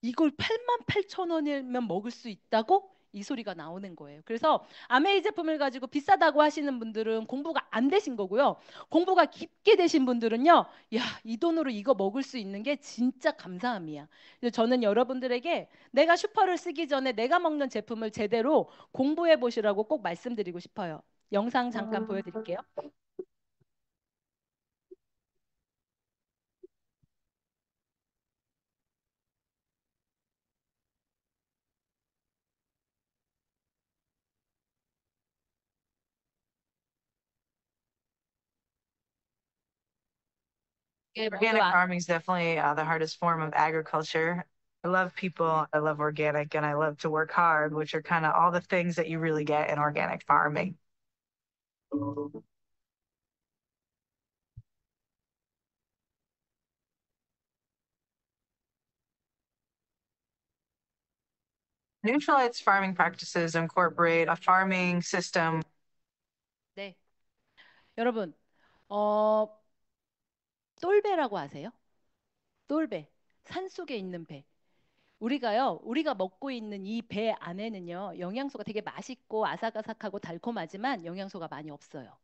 이걸 88,000원이면 먹을 수 있다고? 이 소리가 나오는 거예요. 그래서 아메이 제품을 가지고 비싸다고 하시는 분들은 공부가 안 되신 거고요. 공부가 깊게 되신 분들은요, 야, 이 돈으로 이거 먹을 수 있는 게 진짜 감사함이야. 그래서 저는 여러분들에게 내가 슈퍼를 쓰기 전에 내가 먹는 제품을 제대로 공부해 보시라고 꼭 말씀드리고 싶어요. 영상 잠깐 보여드릴게요. 이게 Organic farming is definitely the hardest form of agriculture. I love people, I love organic, and I love to work hard, which are kind of all the things that you really get in organic farming. Neutralites farming practices incorporate a farming system. 네, 여러분, 어, 똘배라고 아세요? 똘배, 산속에 있는 배. 우리가 먹고 있는 이 배 안에는요, 영양소가 되게 맛있고 아삭아삭하고 달콤하지만 영양소가 많이 없어요.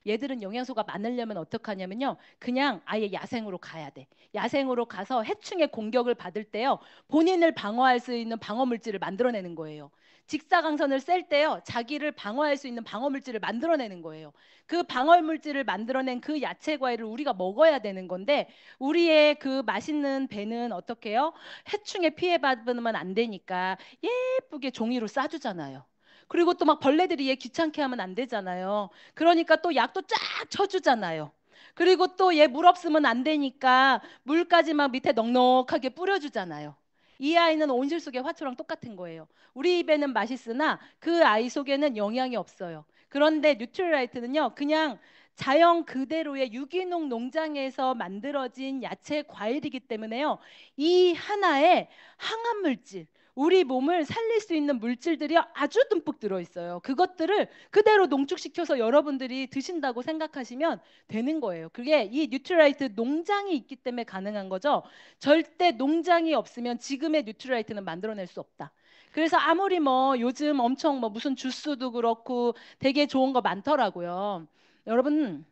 얘들은 영양소가 많으려면 어떻게 하냐면요. 그냥 아예 야생으로 가야 돼. 야생으로 가서 해충의 공격을 받을 때요. 본인을 방어할 수 있는 방어 물질을 만들어내는 거예요. 직사광선을 쐴 때요. 자기를 방어할 수 있는 방어 물질을 만들어내는 거예요. 그 방어 물질을 만들어낸 그 야채 과일을 우리가 먹어야 되는 건데 우리의 그 맛있는 배는 어떻게 해요? 해충에 피해 받으면 안 되니까 예쁘게 종이로 싸주잖아요. 그리고 또 막 벌레들이 얘 귀찮게 하면 안 되잖아요. 그러니까 또 약도 쫙 쳐주잖아요. 그리고 또 얘 물 없으면 안 되니까 물까지 막 밑에 넉넉하게 뿌려주잖아요. 이 아이는 온실 속의 화초랑 똑같은 거예요. 우리 입에는 맛있으나 그 아이 속에는 영양이 없어요. 그런데 뉴트리라이트는요, 그냥 자연 그대로의 유기농 농장에서 만들어진 야채 과일이기 때문에요. 이 하나에 항암 물질, 우리 몸을 살릴 수 있는 물질들이 아주 듬뿍 들어있어요. 그것들을 그대로 농축시켜서 여러분들이 드신다고 생각하시면 되는 거예요. 그게 이 뉴트라이트 농장이 있기 때문에 가능한 거죠. 절대 농장이 없으면 지금의 뉴트라이트는 만들어낼 수 없다. 그래서 아무리 뭐 요즘 엄청 뭐 무슨 주스도 그렇고 되게 좋은 거 많더라고요. 여러분,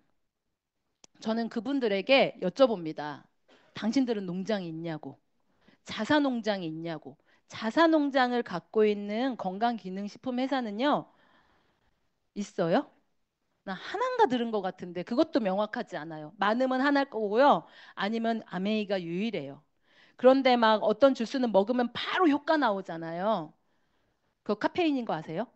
저는 그분들에게 여쭤봅니다. 당신들은 농장이 있냐고. 자사농장이 있냐고. 자사농장을 갖고 있는 건강기능식품 회사는요, 있어요? 나 하나인가 들은 것 같은데 그것도 명확하지 않아요. 많으면 하나일 거고요. 아니면 아메이가 유일해요. 그런데 막 어떤 주스는 먹으면 바로 효과 나오잖아요. 그거 카페인인 거 아세요?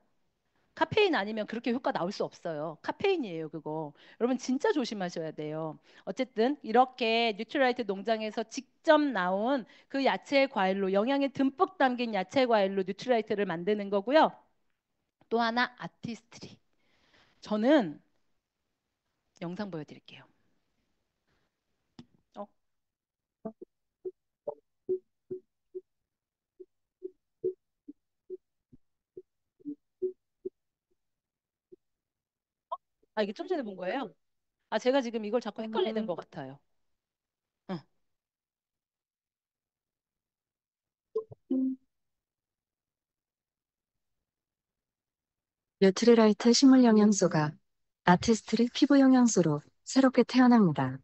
카페인 아니면 그렇게 효과 나올 수 없어요. 카페인이에요, 그거. 여러분 진짜 조심하셔야 돼요. 어쨌든 이렇게 뉴트라이트 농장에서 직접 나온 그 야채 과일로 영양이 듬뿍 담긴 야채 과일로 뉴트라이트를 만드는 거고요. 또 하나 아티스트리. 저는 영상 보여드릴게요. 어? 아, 이게 좀 전에 본 거예요? 아, 제가 지금 이걸 자꾸 헷갈리는 것 같아요. 응. 뉴트리라이트 식물 영양소가 아티스트리 피부 영양소로 새롭게 태어납니다.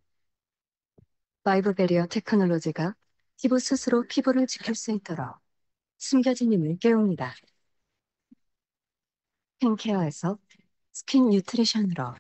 바이브 베리어 테크놀로지가 피부 스스로 피부를 지킬 수 있도록 숨겨진 힘을 깨웁니다. 스킨케어에서 스킨 뉴트리션으로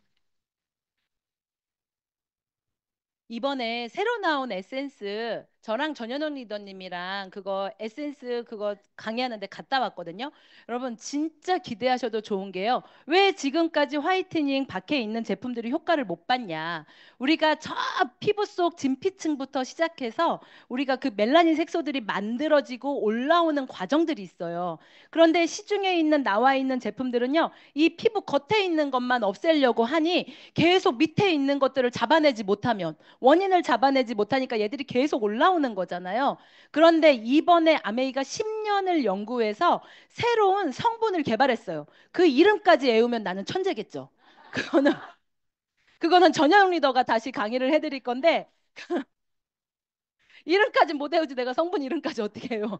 이번에 새로 나온 에센스 저랑 전현원 리더님이랑 그거 에센스 그거 강의하는데 갔다 왔거든요. 여러분 진짜 기대하셔도 좋은 게요. 왜 지금까지 화이트닝 밖에 있는 제품들이 효과를 못 봤냐. 우리가 저 피부 속 진피층부터 시작해서 우리가 그 멜라닌 색소들이 만들어지고 올라오는 과정들이 있어요. 그런데 시중에 있는 나와 있는 제품들은요. 이 피부 겉에 있는 것만 없애려고 하니 계속 밑에 있는 것들을 잡아내지 못하면 원인을 잡아내지 못하니까 얘들이 계속 올라오는 거잖아요. 그런데 이번에 아메이가 10년을 연구해서 새로운 성분을 개발했어요. 그 이름까지 외우면 나는 천재겠죠. 그거는 그거는 전영 리더가 다시 강의를 해드릴 건데 이름까지 못 외우지 내가 성분 이름까지 어떻게 해요?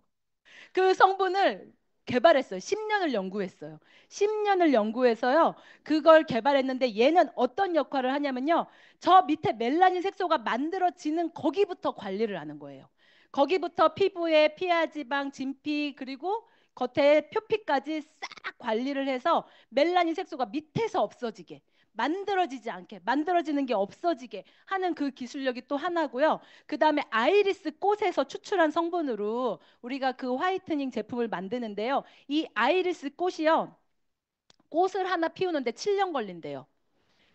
그 성분을 개발했어요. 10년을 연구했어요. 10년을 연구해서요. 그걸 개발했는데 얘는 어떤 역할을 하냐면요. 저 밑에 멜라닌 색소가 만들어지는 거기부터 관리를 하는 거예요. 거기부터 피부에 피하 지방, 진피 그리고 겉에 표피까지 싹 관리를 해서 멜라닌 색소가 밑에서 없어지게 만들어지지 않게 만들어지는 게 없어지게 하는 그 기술력이 또 하나고요. 그 다음에 아이리스 꽃에서 추출한 성분으로 우리가 그 화이트닝 제품을 만드는데요. 이 아이리스 꽃이요. 꽃을 하나 피우는데 7년 걸린대요.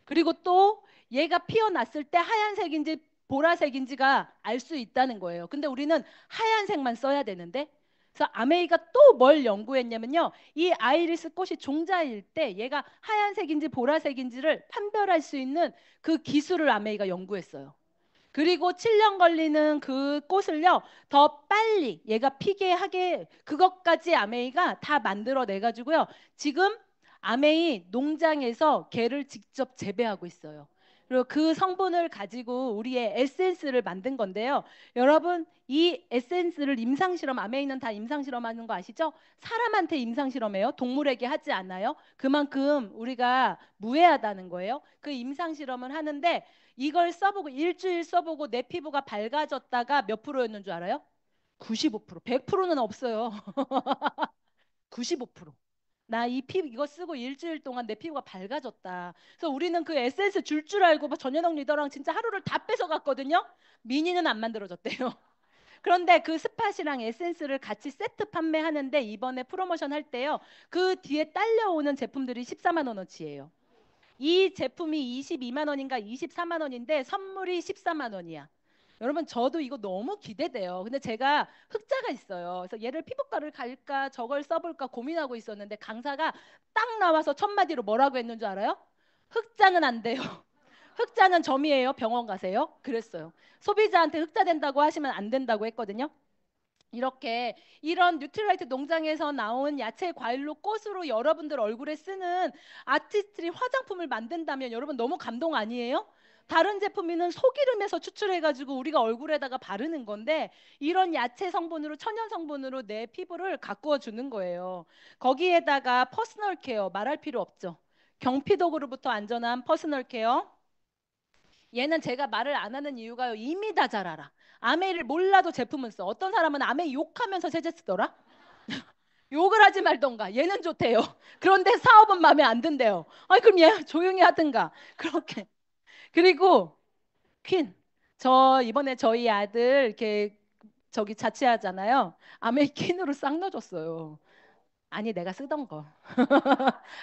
그리고 또 얘가 피어났을 때 하얀색인지 보라색인지가 알 수 있다는 거예요. 근데 우리는 하얀색만 써야 되는데 그래서 아메이가 또 뭘 연구했냐면요. 이 아이리스 꽃이 종자일 때 얘가 하얀색인지 보라색인지를 판별할 수 있는 그 기술을 아메이가 연구했어요. 그리고 7년 걸리는 그 꽃을요, 더 빨리 얘가 피게 하게 그것까지 아메이가 다 만들어내 가지고요. 지금 아메이 농장에서 걔를 직접 재배하고 있어요. 그리고 그 성분을 가지고 우리의 에센스를 만든 건데요. 여러분, 이 에센스를 임상실험, 아메이는 다 임상실험하는 거 아시죠? 사람한테 임상실험해요. 동물에게 하지 않아요. 그만큼 우리가 무해하다는 거예요. 그 임상실험을 하는데 이걸 써보고 일주일 써보고 내 피부가 밝아졌다가 몇 프로였는 줄 알아요? 95%. 100%는 없어요. 95%. 나 이 피부 이거 쓰고 일주일 동안 내 피부가 밝아졌다. 그래서 우리는 그 에센스 줄 알고 막 전현영 리더랑 진짜 하루를 다 뺏어갔거든요. 미니는 안 만들어졌대요. 그런데 그 스팟이랑 에센스를 같이 세트 판매하는데 이번에 프로모션 할 때요. 그 뒤에 딸려오는 제품들이 14만 원어치예요. 이 제품이 22만 원인가 24만 원인데 선물이 14만 원이야. 여러분 저도 이거 너무 기대돼요. 근데 제가 흑자가 있어요. 그래서 얘를 피부과를 갈까 저걸 써볼까 고민하고 있었는데 강사가 딱 나와서 첫 마디로 뭐라고 했는 줄 알아요? 흑자는 안 돼요. 흑자는 점이에요. 병원 가세요. 그랬어요. 소비자한테 흑자 된다고 하시면 안 된다고 했거든요. 이렇게 이런 뉴트리라이트 농장에서 나온 야채, 과일로, 꽃으로 여러분들 얼굴에 쓰는 아티스트리 화장품을 만든다면 여러분 너무 감동 아니에요? 다른 제품이는 소기름에서 추출해가지고 우리가 얼굴에다가 바르는 건데 이런 야채 성분으로 천연 성분으로 내 피부를 가꾸어 주는 거예요. 거기에다가 퍼스널 케어 말할 필요 없죠. 경피독으로부터 안전한 퍼스널 케어. 얘는 제가 말을 안 하는 이유가요. 이미 다 잘 알아. 아메이를 몰라도 제품은 써. 어떤 사람은 아메이 욕하면서 세제 쓰더라. 욕을 하지 말던가. 얘는 좋대요. 그런데 사업은 마음에 안 든대요. 아니 그럼 얘 조용히 하든가. 그렇게. 그리고 퀸. 저 이번에 저희 아들 이렇게 저기 자취하잖아요. 아메이 퀸으로 싹 넣어줬어요. 아니 내가 쓰던 거.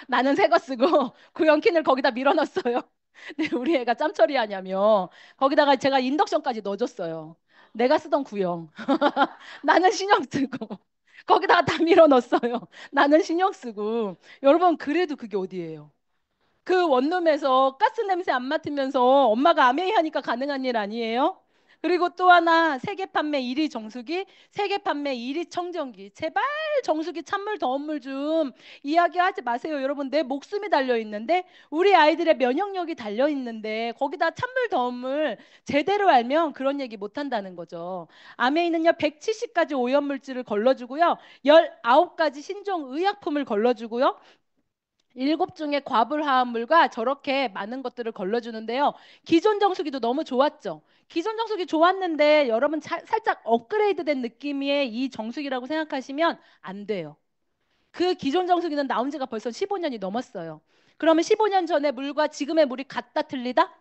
나는 새 거 쓰고 구형 퀸을 거기다 밀어넣었어요. 근데 우리 애가 짬처리하냐며 거기다가 제가 인덕션까지 넣어줬어요. 내가 쓰던 구형. 나는 신형 쓰고 거기다가 다 밀어넣었어요. 나는 신형 쓰고 여러분 그래도 그게 어디예요? 그 원룸에서 가스 냄새 안 맡으면서 엄마가 아메이 하니까 가능한 일 아니에요? 그리고 또 하나 세계 판매 1위 정수기, 세계 판매 1위 청정기. 제발 정수기 찬물 더운 물 좀 이야기하지 마세요. 여러분 내 목숨이 달려 있는데 우리 아이들의 면역력이 달려 있는데 거기다 찬물 더운 물 제대로 알면 그런 얘기 못 한다는 거죠. 아메이는요 170가지 오염물질을 걸러주고요. 19가지 신종 의약품을 걸러주고요. 7종의 과불화합물과 저렇게 많은 것들을 걸러주는데요. 기존 정수기도 너무 좋았죠. 기존 정수기 좋았는데 여러분 살짝 업그레이드된 느낌의 이 정수기라고 생각하시면 안 돼요. 그 기존 정수기는 나온 지가 벌써 15년이 넘었어요. 그러면 15년 전의 물과 지금의 물이 같다 틀리다?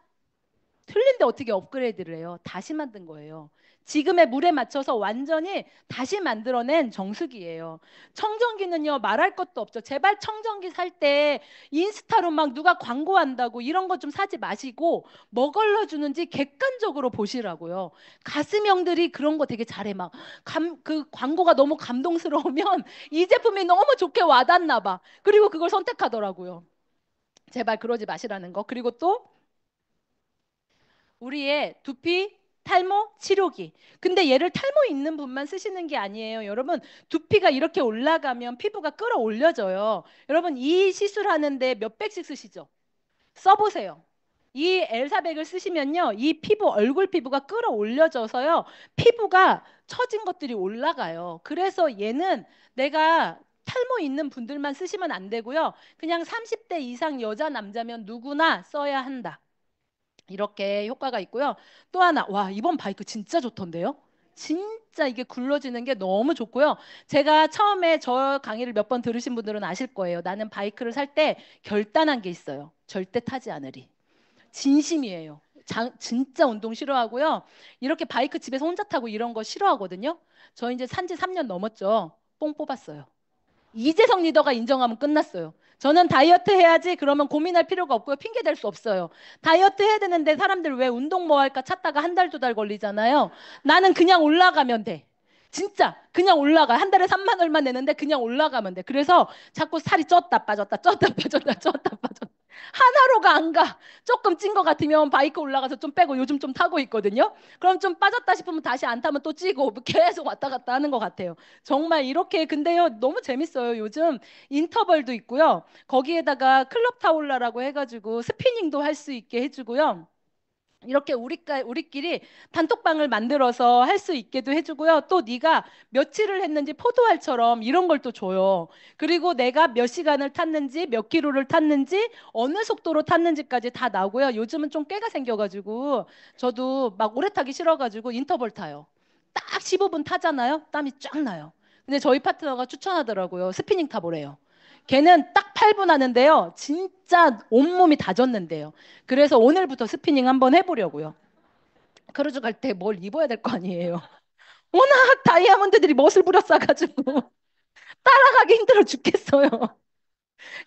틀린데 어떻게 업그레이드를 해요? 다시 만든 거예요. 지금의 물에 맞춰서 완전히 다시 만들어낸 정수기예요. 청정기는요 말할 것도 없죠. 제발 청정기 살 때 인스타로 막 누가 광고한다고 이런 거 좀 사지 마시고 뭐 걸러주는지 객관적으로 보시라고요. 가슴형들이 그런 거 되게 잘해. 막 그 광고가 너무 감동스러우면 이 제품이 너무 좋게 와닿나 봐. 그리고 그걸 선택하더라고요. 제발 그러지 마시라는 거. 그리고 또 우리의 두피 탈모 치료기. 근데 얘를 탈모 있는 분만 쓰시는 게 아니에요. 여러분 두피가 이렇게 올라가면 피부가 끌어올려져요. 여러분 이 시술하는데 몇 백씩 쓰시죠? 써보세요. 이 엘사백을 쓰시면요. 이 피부 얼굴 피부가 끌어올려져서요. 피부가 처진 것들이 올라가요. 그래서 얘는 내가 탈모 있는 분들만 쓰시면 안 되고요. 그냥 30대 이상 여자 남자면 누구나 써야 한다. 이렇게 효과가 있고요. 또 하나, 와, 이번 바이크 진짜 좋던데요? 진짜 이게 굴러지는 게 너무 좋고요. 제가 처음에 저 강의를 몇 번 들으신 분들은 아실 거예요. 나는 바이크를 살 때 결단한 게 있어요. 절대 타지 않으리. 진심이에요. 진짜 운동 싫어하고요. 이렇게 바이크 집에서 혼자 타고 이런 거 싫어하거든요. 저 이제 산지 3년 넘었죠. 뽕 뽑았어요. 이재성 리더가 인정하면 끝났어요. 저는 다이어트 해야지 그러면 고민할 필요가 없고요. 핑계 댈 수 없어요. 다이어트 해야 되는데 사람들 왜 운동 뭐 할까 찾다가 한 달, 두 달 걸리잖아요. 나는 그냥 올라가면 돼. 진짜 그냥 올라가. 한 달에 3만 얼마 내는데 그냥 올라가면 돼. 그래서 자꾸 살이 쪘다 빠졌다 쪘다 빠졌다 쪘다 빠졌다. 하나로가 안 가. 조금 찐 것 같으면 바이크 올라가서 좀 빼고 요즘 좀 타고 있거든요. 그럼 좀 빠졌다 싶으면 다시 안 타면 또 찌고 계속 왔다 갔다 하는 것 같아요. 정말 이렇게 근데요 너무 재밌어요. 요즘 인터벌도 있고요. 거기에다가 클럽 타올라라고 해가지고 스피닝도 할 수 있게 해주고요. 이렇게 우리끼리 단톡방을 만들어서 할 수 있게도 해주고요. 또 네가 며칠을 했는지 포도알처럼 이런 걸 또 줘요. 그리고 내가 몇 시간을 탔는지 몇 킬로를 탔는지 어느 속도로 탔는지까지 다 나오고요. 요즘은 좀 꾀가 생겨가지고 저도 막 오래 타기 싫어가지고 인터벌 타요. 딱 15분 타잖아요. 땀이 쫙 나요. 근데 저희 파트너가 추천하더라고요. 스피닝 타보래요. 걔는 딱 8분 하는데요. 진짜 온몸이 다 젖는데요. 그래서 오늘부터 스피닝 한번 해보려고요. 크루즈 갈 때 뭘 입어야 될 거 아니에요. 워낙 다이아몬드들이 멋을 부렸어가지고 따라가기 힘들어 죽겠어요.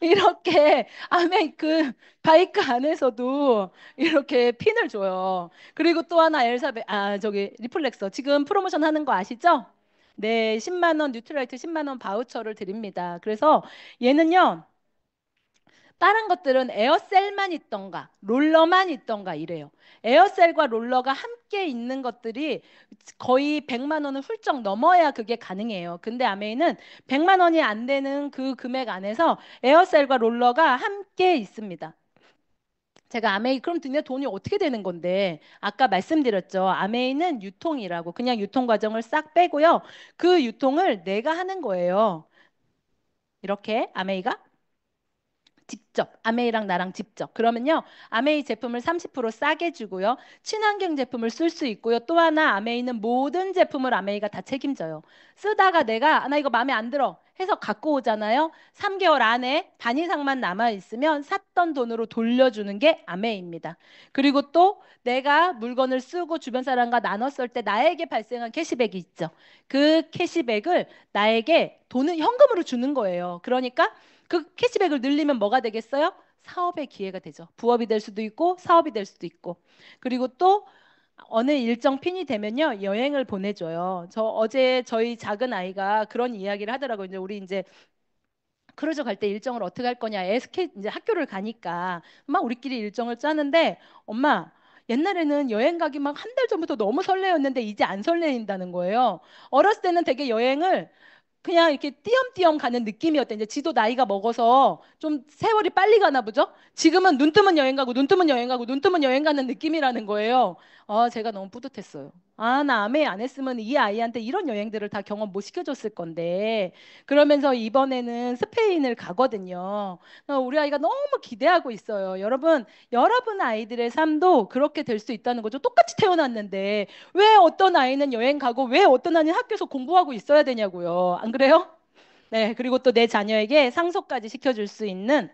이렇게 아메 그 바이크 안에서도 이렇게 핀을 줘요. 그리고 또 하나 저기 리플렉서 지금 프로모션 하는 거 아시죠? 네, 10만 원 뉴트라이트 10만 원 바우처를 드립니다. 그래서 얘는요. 다른 것들은 에어셀만 있던가 롤러만 있던가 이래요. 에어셀과 롤러가 함께 있는 것들이 거의 100만 원을 훌쩍 넘어야 그게 가능해요. 근데 아메이는 100만 원이 안 되는 그 금액 안에서 에어셀과 롤러가 함께 있습니다. 제가 아메이 그럼 드디어 돈이 어떻게 되는 건데 아까 말씀드렸죠. 아메이는 유통이라고 그냥 유통 과정을 싹 빼고요. 그 유통을 내가 하는 거예요. 이렇게 아메이가 직접 아메이랑 나랑 직접 그러면요 아메이 제품을 30% 싸게 주고요 친환경 제품을 쓸 수 있고요 또 하나 아메이는 모든 제품을 아메이가 다 책임져요 쓰다가 내가 나 이거 마음에 안 들어 해서 갖고 오잖아요 3개월 안에 반 이상만 남아 있으면 샀던 돈으로 돌려주는 게 아메이입니다 그리고 또 내가 물건을 쓰고 주변 사람과 나눴을 때 나에게 발생한 캐시백이 있죠 그 캐시백을 나에게 돈을 현금으로 주는 거예요 그러니까 그 캐시백을 늘리면 뭐가 되겠어요? 사업의 기회가 되죠. 부업이 될 수도 있고 사업이 될 수도 있고. 그리고 또 어느 일정 핀이 되면요. 여행을 보내줘요. 저 어제 저희 작은 아이가 그런 이야기를 하더라고요. 이제 우리 이제 크루즈 갈 때 일정을 어떻게 할 거냐. 이제 학교를 가니까 막 우리끼리 일정을 짜는데 엄마 옛날에는 여행 가기 막 한 달 전부터 너무 설레었는데 이제 안 설레인다는 거예요. 어렸을 때는 되게 여행을 그냥 이렇게 띄엄띄엄 가는 느낌이었대. 이제 지도 나이가 먹어서 좀 세월이 빨리 가나 보죠? 지금은 눈 뜨면 여행 가고, 눈 뜨면 여행 가고, 눈 뜨면 여행 가는 느낌이라는 거예요. 제가 너무 뿌듯했어요. 나 아메 안 했으면 이 아이한테 이런 여행들을 다 경험 못 시켜줬을 건데. 그러면서 이번에는 스페인을 가거든요. 우리 아이가 너무 기대하고 있어요. 여러분 아이들의 삶도 그렇게 될 수 있다는 거죠. 똑같이 태어났는데 왜 어떤 아이는 여행 가고 왜 어떤 아이는 학교에서 공부하고 있어야 되냐고요. 안 그래요? 네, 그리고 또 내 자녀에게 상속까지 시켜줄 수 있는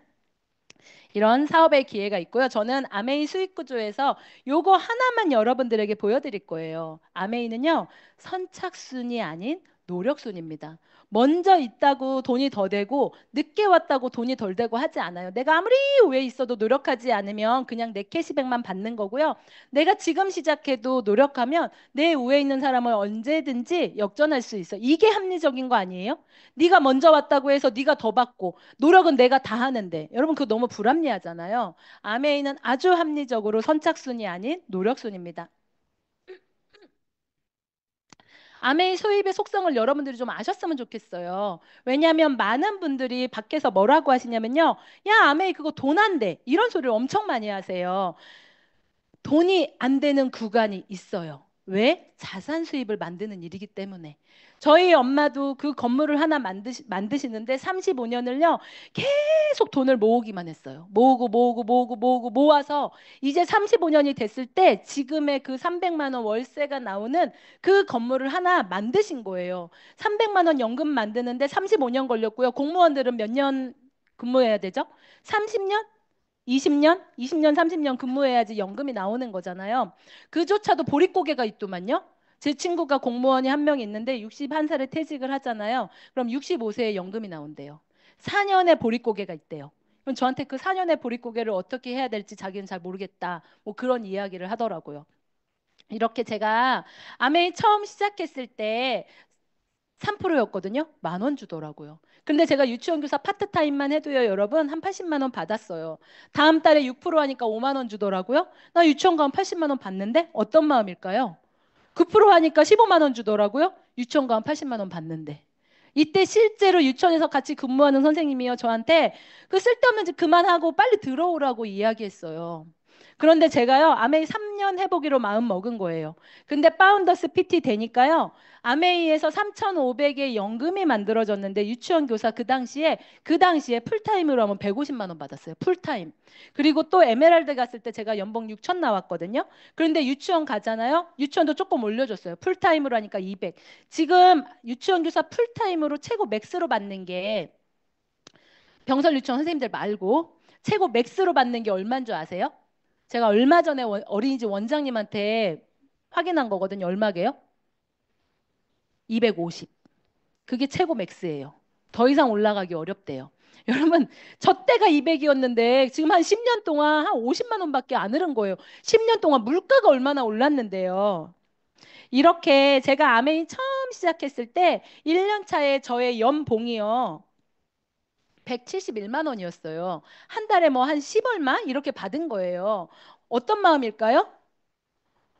이런 사업의 기회가 있고요. 저는 아메이 수익 구조에서 요거 하나만 여러분들에게 보여드릴 거예요. 아메이는요, 선착순이 아닌 노력순입니다. 먼저 있다고 돈이 더 되고 늦게 왔다고 돈이 덜 되고 하지 않아요. 내가 아무리 위에 있어도 노력하지 않으면 그냥 내 캐시백만 받는 거고요. 내가 지금 시작해도 노력하면 내 위에 있는 사람을 언제든지 역전할 수 있어. 이게 합리적인 거 아니에요? 네가 먼저 왔다고 해서 네가 더 받고 노력은 내가 다 하는데 여러분 그거 너무 불합리하잖아요. 아메이는 아주 합리적으로 선착순이 아닌 노력순입니다. 아메이 소입의 속성을 여러분들이 좀 아셨으면 좋겠어요. 왜냐하면 많은 분들이 밖에서 뭐라고 하시냐면요. 야, 아메이 그거 돈 안 돼. 이런 소리를 엄청 많이 하세요. 돈이 안 되는 구간이 있어요. 왜? 자산 수입을 만드는 일이기 때문에. 저희 엄마도 그 건물을 하나 만드시는데 35년을요, 계속 돈을 모으기만 했어요. 모으고 모아서 이제 35년이 됐을 때 지금의 그 300만 원 월세가 나오는 그 건물을 하나 만드신 거예요. 300만 원 연금 만드는데 35년 걸렸고요. 공무원들은 몇 년 근무해야 되죠? 30년? 20년? 20년, 30년 근무해야지 연금이 나오는 거잖아요. 그조차도 보릿고개가 있더만요. 제 친구가 공무원이 한 명 있는데 61살에 퇴직을 하잖아요. 그럼 65세에 연금이 나온대요. 4년의 보릿고개가 있대요. 그럼 저한테 그 4년의 보릿고개를 어떻게 해야 될지 자기는 잘 모르겠다. 뭐 그런 이야기를 하더라고요. 이렇게 제가 아메이 처음 시작했을 때 3%였거든요. 10,000원 주더라고요. 근데 제가 유치원 교사 파트타임만 해도요, 여러분, 한 80만 원 받았어요. 다음 달에 6% 하니까 5만 원 주더라고요. 나 유치원 가면 80만 원 받는데 어떤 마음일까요? 9% 하니까 15만 원 주더라고요. 유치원 가면 80만 원 받는데. 이때 실제로 유치원에서 같이 근무하는 선생님이요, 저한테 그 쓸데없는 짓 그만하고 빨리 들어오라고 이야기했어요. 그런데 제가요, 아메이 3년 해보기로 마음 먹은 거예요. 근데 파운더스 PT 되니까요, 아메이에서 3,500의 연금이 만들어졌는데 유치원 교사 그 당시에 풀타임으로 하면 150만 원 받았어요. 풀타임. 그리고 또 에메랄드 갔을 때 제가 연봉 6천 나왔거든요. 그런데 유치원 가잖아요. 유치원도 조금 올려줬어요. 풀타임으로 하니까 200. 지금 유치원 교사 풀타임으로 최고 맥스로 받는 게 병설 유치원 선생님들 말고 최고 맥스로 받는 게 얼마인 줄 아세요? 제가 얼마 전에 어린이집 원장님한테 확인한 거거든요. 얼마게요? 250. 그게 최고 맥스예요. 더 이상 올라가기 어렵대요. 여러분, 저 때가 200이었는데 지금 한 10년 동안 한 50만 원밖에 안 오른 거예요. 10년 동안 물가가 얼마나 올랐는데요. 이렇게 제가 아메인 처음 시작했을 때 1년 차에 저의 연봉이요. 171만 원이었어요. 한 달에 뭐 한 10얼마 이렇게 받은 거예요. 어떤 마음일까요?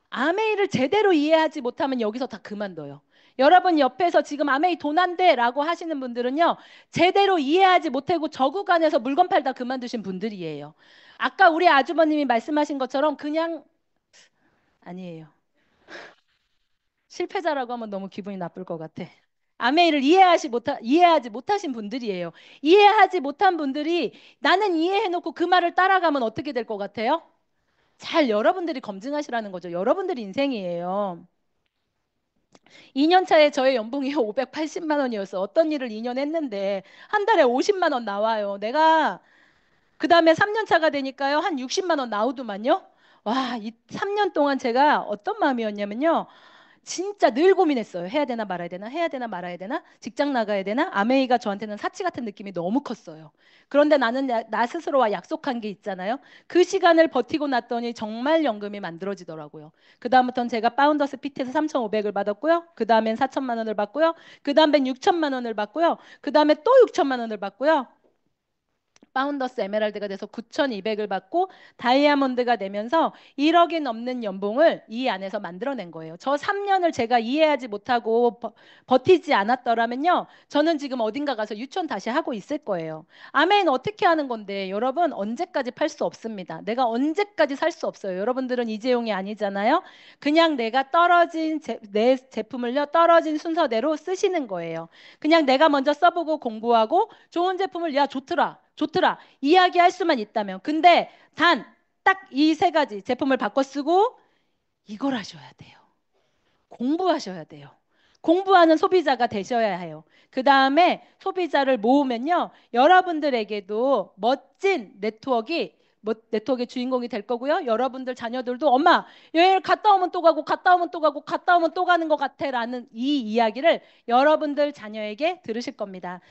아메이를 제대로 이해하지 못하면 여기서 다 그만둬요. 여러분 옆에서 지금 아메이 돈 안 돼 라고 하시는 분들은요, 제대로 이해하지 못하고 저 구간에서 물건 팔다 그만두신 분들이에요. 아까 우리 아주버님이 말씀하신 것처럼 그냥 아니에요. 실패자라고 하면 너무 기분이 나쁠 것 같아. 아메이를 이해하지 못하신 분들이에요. 이해하지 못한 분들이 나는 이해해놓고 그 말을 따라가면 어떻게 될 것 같아요? 잘 여러분들이 검증하시라는 거죠. 여러분들이 인생이에요. 2년 차에 저의 연봉이 580만 원이었어. 어떤 일을 2년 했는데 한 달에 50만 원 나와요. 내가 그 다음에 3년 차가 되니까요. 한 60만 원 나오더만요. 와, 이 3년 동안 제가 어떤 마음이었냐면요. 진짜 늘 고민했어요. 해야 되나 말아야 되나, 해야 되나 말아야 되나, 직장 나가야 되나. 아메이가 저한테는 사치 같은 느낌이 너무 컸어요. 그런데 나는 나 스스로와 약속한 게 있잖아요. 그 시간을 버티고 났더니 정말 연금이 만들어지더라고요. 그 다음부터는 제가 파운더스 PT에서 3,500을 받았고요. 그 다음엔 4천만 원을 받고요. 그 다음엔 6천만 원을 받고요. 그 다음에 또 6천만 원을 받고요. 파운더스 에메랄드가 돼서 9,200을 받고 다이아몬드가 되면서 1억이 넘는 연봉을 이 안에서 만들어낸 거예요. 저 3년을 제가 이해하지 못하고 버티지 않았더라면요. 저는 지금 어딘가 가서 유치원 다시 하고 있을 거예요. 아멘. 어떻게 하는 건데 여러분 언제까지 팔 수 없습니다. 내가 언제까지 살 수 없어요. 여러분들은 이재용이 아니잖아요. 그냥 내가 내 제품을요. 떨어진 순서대로 쓰시는 거예요. 그냥 내가 먼저 써보고 공부하고 좋은 제품을 야 좋더라. 좋더라. 이야기할 수만 있다면. 근데 단 딱 이 세 가지 제품을 바꿔 쓰고 이걸 하셔야 돼요. 공부하셔야 돼요. 공부하는 소비자가 되셔야 해요. 그 다음에 소비자를 모으면요. 여러분들에게도 멋진 네트워크의 주인공이 될 거고요. 여러분들 자녀들도 엄마 여행을 갔다 오면 또 가고 갔다 오면 또 가고 갔다 오면 또 가는 것 같아 라는 이 이야기를 여러분들 자녀에게 들으실 겁니다.